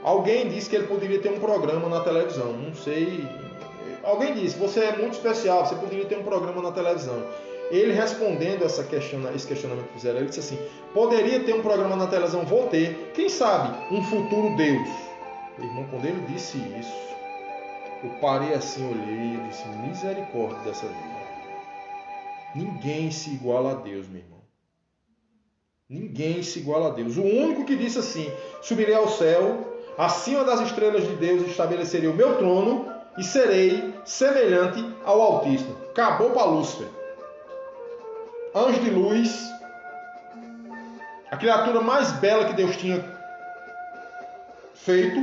alguém disse que ele poderia ter um programa na televisão. Não sei. Alguém disse: você é muito especial, você poderia ter um programa na televisão. Ele respondendo esse questionamento que fizeram, ele disse assim: poderia ter um programa na televisão, vou ter. Quem sabe um futuro Deus. Meu irmão, quando ele disse isso, eu parei assim, olhei e disse: misericórdia dessa vida. Ninguém se iguala a Deus, meu irmão. Ninguém se iguala a Deus. O único que disse assim: subirei ao céu, acima das estrelas de Deus estabelecerei o meu trono e serei semelhante ao Altíssimo. Acabou para Lúcifer. Anjo de luz, a criatura mais bela que Deus tinha feito.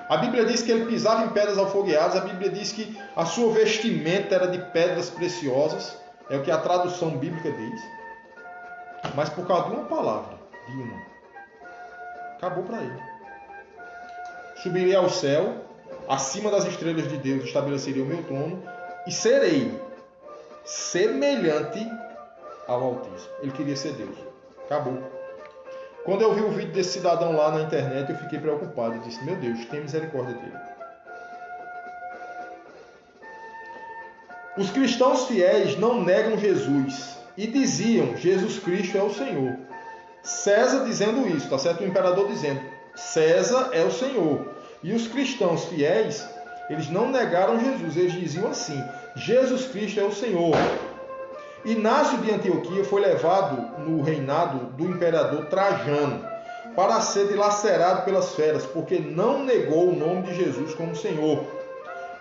A Bíblia diz que ele pisava em pedras alfogueadas. A Bíblia diz que a sua vestimenta era de pedras preciosas. É o que a tradução bíblica diz. Mas por causa de uma palavra, acabou para ele. Subirei ao céu, acima das estrelas de Deus estabelecerei o meu trono e serei semelhante ao Altíssimo. Ele queria ser Deus. Acabou. Quando eu vi o vídeo desse cidadão lá na internet, eu fiquei preocupado. Eu disse: meu Deus, tenha misericórdia dele. Os cristãos fiéis não negam Jesus e diziam: Jesus Cristo é o Senhor. César dizendo isso, tá certo? O imperador dizendo: César é o Senhor. E os cristãos fiéis, eles não negaram Jesus, eles diziam assim: Jesus Cristo é o Senhor. Inácio de Antioquia foi levado no reinado do imperador Trajano para ser dilacerado pelas feras, porque não negou o nome de Jesus como Senhor.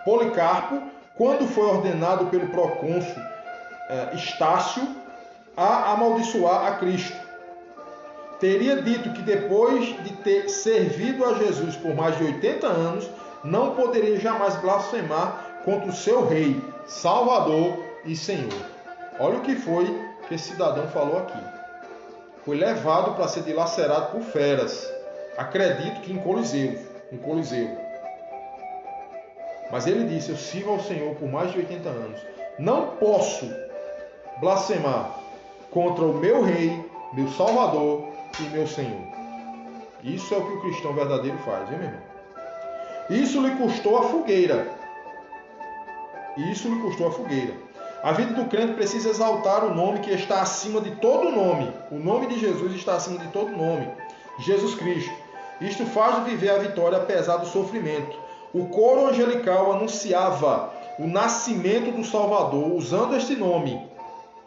Policarpo, quando foi ordenado pelo procônsul Estácio a amaldiçoar a Cristo, teria dito que depois de ter servido a Jesus por mais de 80 anos, não poderia jamais blasfemar contra o seu rei, Salvador e Senhor. Olha o que foi que esse cidadão falou aqui. Foi levado para ser dilacerado por feras. Acredito que em Coliseu. Mas ele disse: eu sirvo ao Senhor por mais de 80 anos. Não posso blasfemar contra o meu rei, meu Salvador e meu Senhor. Isso é o que o cristão verdadeiro faz, hein, meu irmão? Isso lhe custou a fogueira. A vida do crente precisa exaltar o nome que está acima de todo nome. O nome de Jesus está acima de todo nome. Jesus Cristo. Isto faz de viver a vitória apesar do sofrimento. O coro angelical anunciava o nascimento do Salvador usando este nome.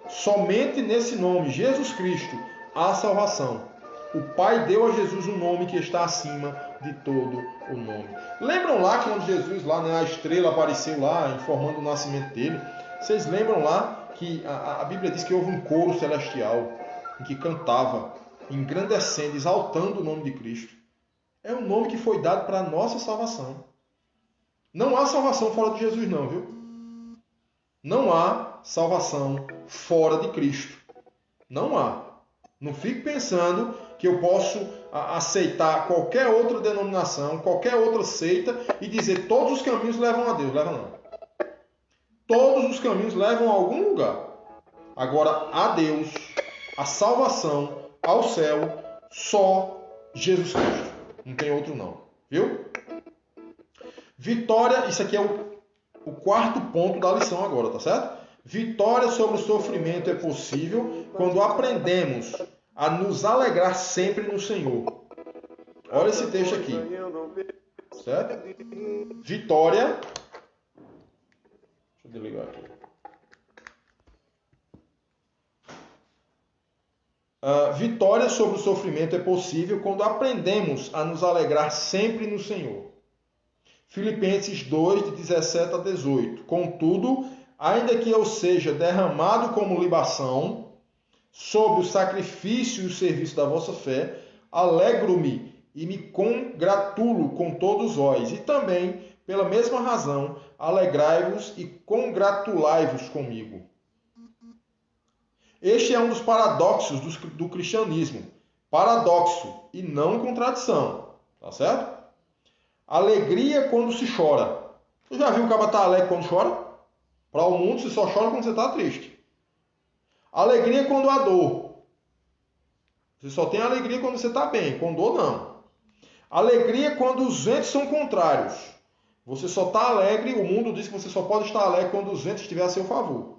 Somente nesse nome, Jesus Cristo, há salvação. O Pai deu a Jesus um nome que está acima de todo o nome. Lembram lá quando Jesus, lá a estrela apareceu lá, informando o nascimento dele? Vocês lembram lá que a Bíblia diz que houve um coro celestial em que cantava, engrandecendo, exaltando o nome de Cristo. É um nome que foi dado para a nossa salvação. Não há salvação fora de Jesus não, viu? Não há salvação fora de Cristo. Não há. Não fique pensando que eu posso aceitar qualquer outra denominação, qualquer outra seita e dizer todos os caminhos levam a Deus. Leva não. Todos os caminhos levam a algum lugar. Agora, a Deus, a salvação, ao céu, só Jesus Cristo. Não tem outro não. Viu? Vitória, isso aqui é o quarto ponto da lição agora, tá certo? Vitória sobre o sofrimento é possível quando aprendemos a nos alegrar sempre no Senhor. Olha esse texto aqui. Certo? Vitória eu desligar aqui. Vitória sobre o sofrimento é possível quando aprendemos a nos alegrar sempre no Senhor. Filipenses 2, de 17 a 18. Contudo, ainda que eu seja derramado como libação sobre o sacrifício e o serviço da vossa fé, alegro-me e me congratulo com todos vós. E também, pela mesma razão, alegrai-vos e congratulai-vos comigo. Este é um dos paradoxos do cristianismo. Paradoxo e não contradição. Tá certo? Alegria quando se chora. Você já viu o cara estar alegre quando chora? Para o mundo, você só chora quando você está triste. Alegria quando há dor. Você só tem alegria quando você está bem. Com dor, não. Alegria quando os ventos são contrários. Você só está alegre, o mundo diz que você só pode estar alegre quando os ventos estiverem a seu favor.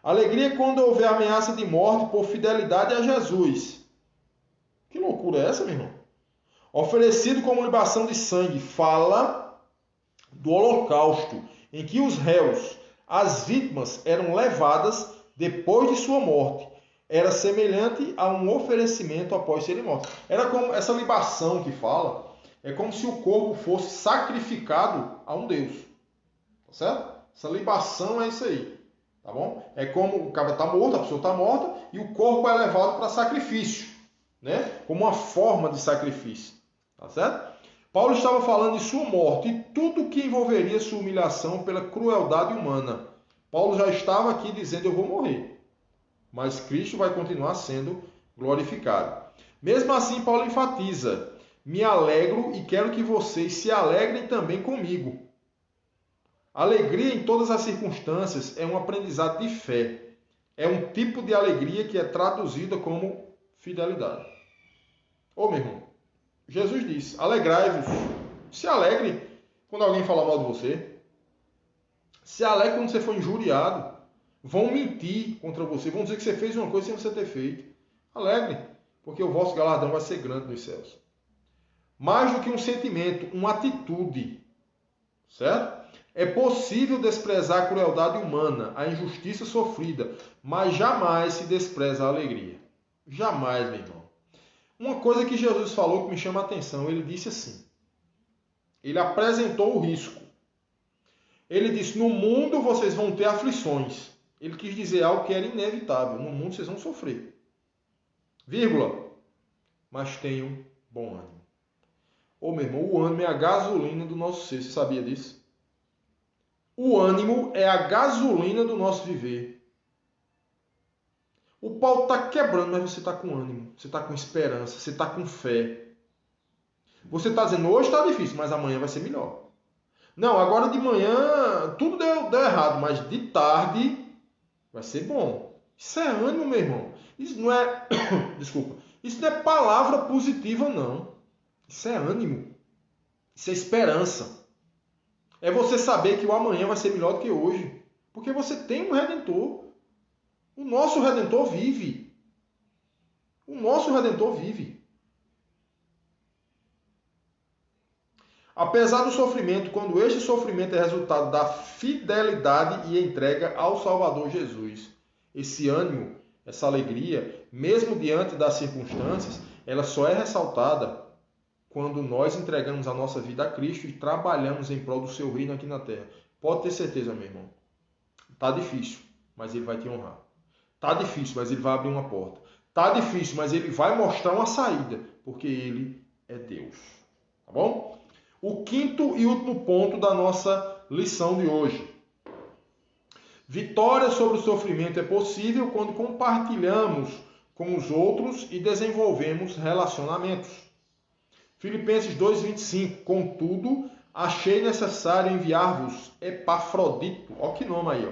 Alegria quando houver ameaça de morte por fidelidade a Jesus. Que loucura é essa, meu irmão? Oferecido como libação de sangue, fala do holocausto, em que os réus, as vítimas, eram levadas depois de sua morte. Era semelhante a um oferecimento após serem mortos. Era como essa libação que fala, é como se o corpo fosse sacrificado a um Deus. Tá certo? Essa libação é isso aí. Tá bom? É como o cara está morto, a pessoa está morta, e o corpo é levado para sacrifício, né? Como uma forma de sacrifício. Tá certo? Paulo estava falando de sua morte e tudo que envolveria sua humilhação pela crueldade humana. Paulo já estava aqui dizendo: eu vou morrer, mas Cristo vai continuar sendo glorificado. Mesmo assim, Paulo enfatiza: me alegro e quero que vocês se alegrem também comigo. Alegria em todas as circunstâncias é um aprendizado de fé. É um tipo de alegria que é traduzida como fidelidade. Ô, meu irmão, Jesus disse: alegrai-vos. Se alegre quando alguém falar mal de você. Se alegre quando você for injuriado. Vão mentir contra você. Vão dizer que você fez uma coisa sem você ter feito. Alegre, porque o vosso galardão vai ser grande nos céus. Mais do que um sentimento, uma atitude. Certo? É possível desprezar a crueldade humana, a injustiça sofrida, mas jamais se despreza a alegria. Jamais, meu irmão. Uma coisa que Jesus falou que me chama a atenção, ele disse assim, ele apresentou o risco. Ele disse: no mundo vocês vão ter aflições. Ele quis dizer algo que era inevitável. No mundo vocês vão sofrer. Vírgula. Mas tenham bom ânimo. Ô, meu irmão, o ânimo é a gasolina do nosso ser. Você sabia disso? O ânimo é a gasolina do nosso viver. O pau está quebrando, mas você está com ânimo. Você está com esperança. Você está com fé. Você está dizendo: hoje está difícil, mas amanhã vai ser melhor. Não, agora de manhã tudo deu errado, mas de tarde vai ser bom. Isso é ânimo, meu irmão. Isso não é... Desculpa. Isso não é palavra positiva, não. Isso é ânimo. Isso é esperança. É você saber que o amanhã vai ser melhor do que hoje. Porque você tem um Redentor. O nosso Redentor vive. O nosso Redentor vive. Apesar do sofrimento, quando este sofrimento é resultado da fidelidade e entrega ao Salvador Jesus, esse ânimo, essa alegria, mesmo diante das circunstâncias, ela só é ressaltada quando nós entregamos a nossa vida a Cristo e trabalhamos em prol do seu reino aqui na terra. Pode ter certeza, meu irmão. Está difícil, mas Ele vai te honrar. Está difícil, mas Ele vai abrir uma porta. Está difícil, mas Ele vai mostrar uma saída, porque Ele é Deus. Tá bom? O quinto e último ponto da nossa lição de hoje. Vitória sobre o sofrimento é possível quando compartilhamos com os outros e desenvolvemos relacionamentos. Filipenses 2,25. Contudo, achei necessário enviar-vos Epafrodito. Olha que nome aí, ó.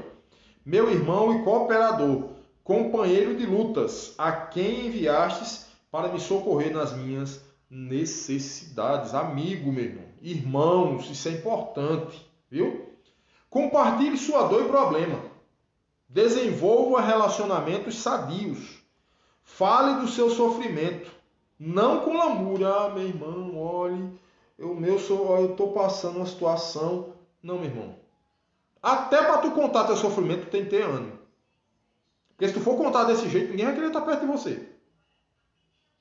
Meu irmão e cooperador, companheiro de lutas, a quem enviastes para me socorrer nas minhas necessidades. Amigo, meu irmão. Irmãos, isso é importante, viu? Compartilhe sua dor e problema. Desenvolva relacionamentos sadios. Fale do seu sofrimento. Não com lamúria. Ah, meu irmão, olhe, eu estou passando uma situação. Não, meu irmão. Até para tu contar teu sofrimento, tu tem que ter ânimo. Porque se tu for contar desse jeito, ninguém vai querer estar perto de você.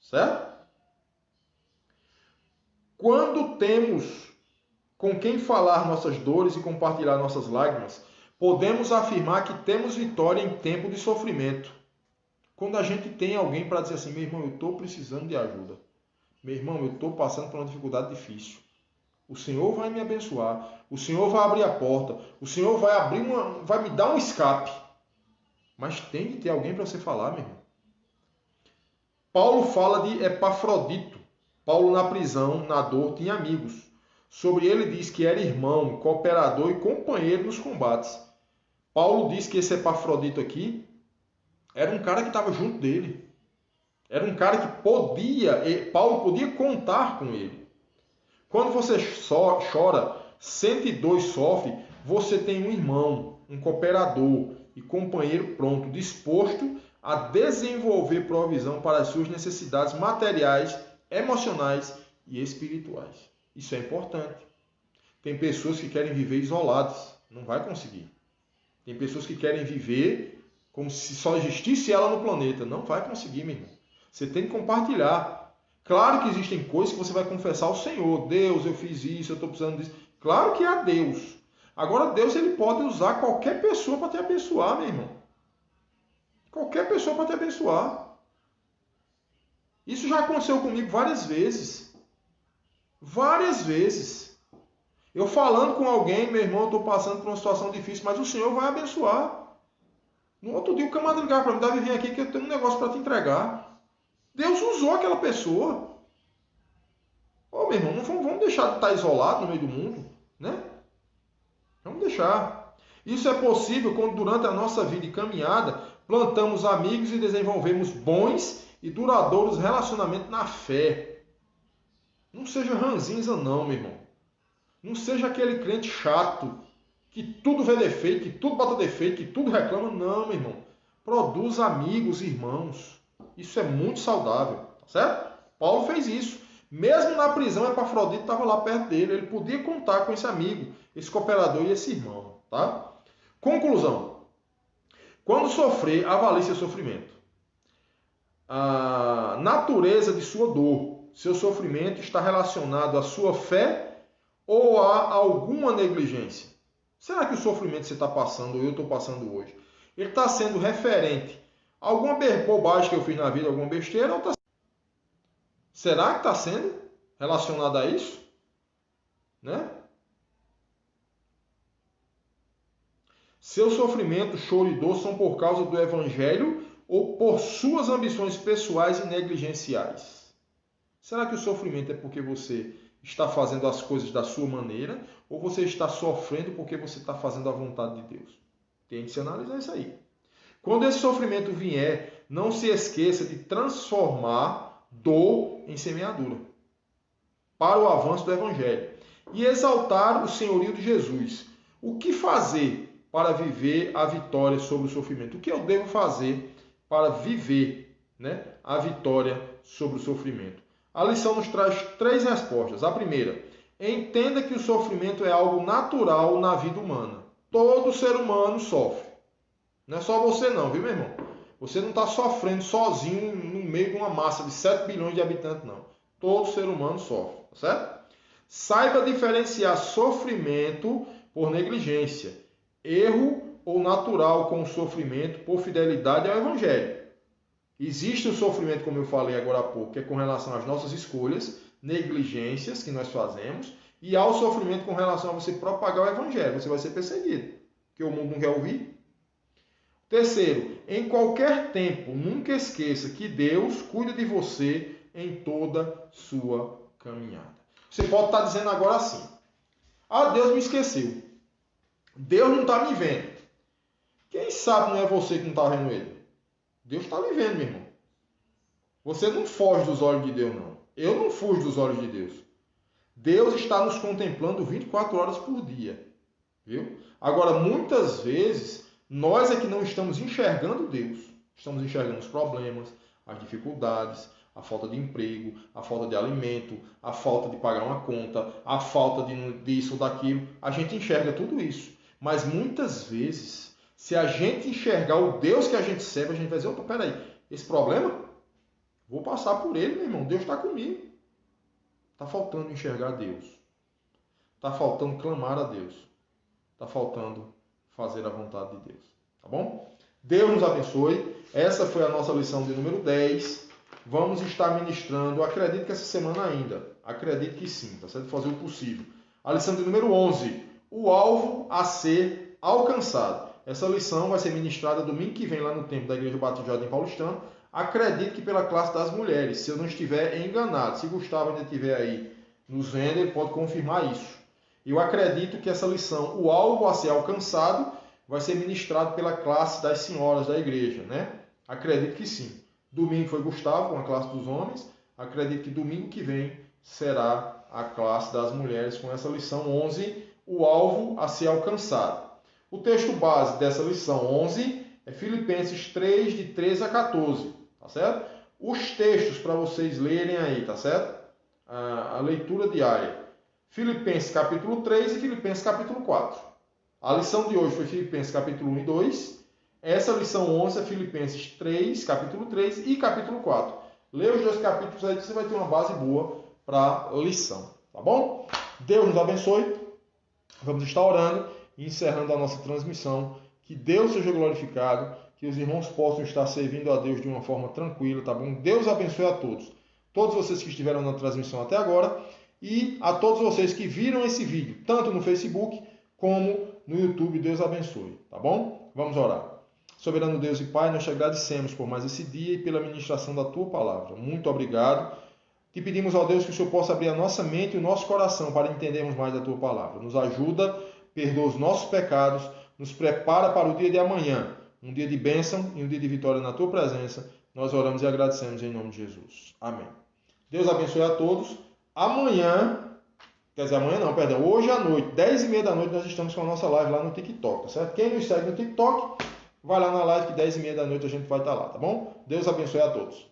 Certo? Quando temos com quem falar nossas dores e compartilhar nossas lágrimas, podemos afirmar que temos vitória em tempo de sofrimento. Quando a gente tem alguém para dizer assim, meu irmão, eu estou precisando de ajuda. Meu irmão, eu estou passando por uma dificuldade difícil. O Senhor vai me abençoar. O Senhor vai abrir a porta. O Senhor vai me dar um escape. Mas tem que ter alguém para você falar, meu irmão. Paulo fala de Epafrodito. Paulo na prisão, na dor, tinha amigos. Sobre ele diz que era irmão, cooperador e companheiro nos combates. Paulo diz que esse Epafrodito aqui era um cara que estava junto dele. Era um cara que Paulo podia contar com ele. Quando você chora, sente e dor e sofre, você tem um irmão, um cooperador e companheiro pronto, disposto a desenvolver provisão para as suas necessidades materiais, emocionais e espirituais. Isso é importante. Tem pessoas que querem viver isoladas, não vai conseguir. Tem pessoas que querem viver como se só existisse ela no planeta, não vai conseguir, meu irmão. Você tem que compartilhar. Claro que existem coisas que você vai confessar ao Senhor. Deus, eu fiz isso, eu estou precisando disso. Claro que é a Deus. Agora, Deus ele pode usar qualquer pessoa para te abençoar, meu irmão. Qualquer pessoa para te abençoar. Isso já aconteceu comigo várias vezes. Várias vezes. Eu falando com alguém, meu irmão, eu estou passando por uma situação difícil, mas o Senhor vai abençoar. No outro dia o camarada ligar para mim, Davi, vem aqui que eu tenho um negócio para te entregar. Deus usou aquela pessoa. Ô, meu irmão, não vamos deixar de estar isolado no meio do mundo, né? Vamos deixar. Isso é possível quando durante a nossa vida e caminhada plantamos amigos e desenvolvemos bons e duradouros relacionamentos na fé. Não seja ranzinza não, meu irmão. Não seja aquele crente chato que tudo vê defeito, que tudo bota defeito, que tudo reclama. Não, meu irmão. Produza amigos, irmãos. Isso é muito saudável, tá certo? Paulo fez isso. Mesmo na prisão, Epafrodito estava lá perto dele. Ele podia contar com esse amigo, esse cooperador e esse irmão, tá? Conclusão. Quando sofrer, avalie seu sofrimento. A natureza de sua dor, seu sofrimento está relacionado à sua fé ou a alguma negligência? Será que o sofrimento que você está passando, ou eu estou passando hoje, ele está sendo referente a alguma bobagem que eu fiz na vida, alguma besteira? Ou será que está sendo relacionado a isso? Né? Seu sofrimento, choro e dor são por causa do Evangelho ou por suas ambições pessoais e negligenciais? Será que o sofrimento é porque você está fazendo as coisas da sua maneira ou você está sofrendo porque você está fazendo a vontade de Deus? Tem que se analisar isso aí. Quando esse sofrimento vier, não se esqueça de transformar dor em semeadura para o avanço do Evangelho e exaltar o senhorio de Jesus. O que fazer para viver a vitória sobre o sofrimento? O que eu devo fazer para viver, né, a vitória sobre o sofrimento? A lição nos traz 3 respostas. A primeira, entenda que o sofrimento é algo natural na vida humana. Todo ser humano sofre. Não é só você não, viu, meu irmão? Você não está sofrendo sozinho no meio de uma massa de 7 bilhões de habitantes, não. Todo ser humano sofre, tá certo? Saiba diferenciar sofrimento por negligência, erro ou natural com o sofrimento por fidelidade ao Evangelho. Existe o sofrimento, como eu falei agora há pouco, que é com relação às nossas escolhas, negligências que nós fazemos, e há o sofrimento com relação a você propagar o Evangelho. Você vai ser perseguido, porque o mundo não quer ouvir. Terceiro, em qualquer tempo, nunca esqueça que Deus cuida de você em toda sua caminhada. Você pode estar dizendo agora assim, Deus me esqueceu. Deus não está me vendo. Quem sabe não é você que não está vendo Ele? Deus está lhe vendo, meu irmão. Você não foge dos olhos de Deus, não. Eu não fujo dos olhos de Deus. Deus está nos contemplando 24 horas por dia. Viu? Agora, muitas vezes, nós é que não estamos enxergando Deus. Estamos enxergando os problemas, as dificuldades, a falta de emprego, a falta de alimento, a falta de pagar uma conta, a falta disso ou daquilo. A gente enxerga tudo isso. Mas muitas vezes, se a gente enxergar o Deus que a gente serve, a gente vai dizer, opa, peraí, esse problema, vou passar por ele, meu irmão, Deus está comigo. Está faltando enxergar Deus. Está faltando clamar a Deus. Está faltando fazer a vontade de Deus. Tá bom? Deus nos abençoe. Essa foi a nossa lição de número 10. Vamos estar ministrando, acredito que essa semana ainda. Acredito que sim, tá certo? Fazer o possível. A lição de número 11. O alvo a ser alcançado. Essa lição vai ser ministrada domingo que vem lá no templo da Igreja Batista Jardim Paulistano. Acredito que pela classe das mulheres, se eu não estiver enganado. Se Gustavo ainda estiver aí nos vendo, ele pode confirmar isso. Eu acredito que essa lição, o alvo a ser alcançado, vai ser ministrado pela classe das senhoras da igreja, né? Acredito que sim. Domingo foi Gustavo, com a classe dos homens. Acredito que domingo que vem será a classe das mulheres com essa lição 11, o alvo a ser alcançado. O texto base dessa lição 11 é Filipenses 3, de 13 a 14, tá certo? Os textos para vocês lerem aí, tá certo? A leitura diária. Filipenses capítulo 3 e Filipenses capítulo 4. A lição de hoje foi Filipenses capítulo 1 e 2. Essa lição 11 é Filipenses 3, capítulo 3 e capítulo 4. Lê os dois capítulos aí que você vai ter uma base boa para a lição, tá bom? Deus nos abençoe. Vamos estar orando e encerrando a nossa transmissão. Que Deus seja glorificado, que os irmãos possam estar servindo a Deus de uma forma tranquila, tá bom? Deus abençoe a todos. Todos vocês que estiveram na transmissão até agora e a todos vocês que viram esse vídeo, tanto no Facebook como no YouTube. Deus abençoe, tá bom? Vamos orar. Soberano Deus e Pai, nós te agradecemos por mais esse dia e pela ministração da Tua Palavra. Muito obrigado. Te pedimos, ó Deus, que o Senhor possa abrir a nossa mente e o nosso coração para entendermos mais da Tua Palavra. Nos ajuda, perdoa os nossos pecados, nos prepara para o dia de amanhã, um dia de bênção e um dia de vitória na Tua presença. Nós oramos e agradecemos em nome de Jesus. Amém. Deus abençoe a todos. Hoje à noite, 10h30 da noite, nós estamos com a nossa live lá no TikTok, tá certo? Quem nos segue no TikTok, vai lá na live que 10h30 da noite a gente vai estar lá, tá bom? Deus abençoe a todos.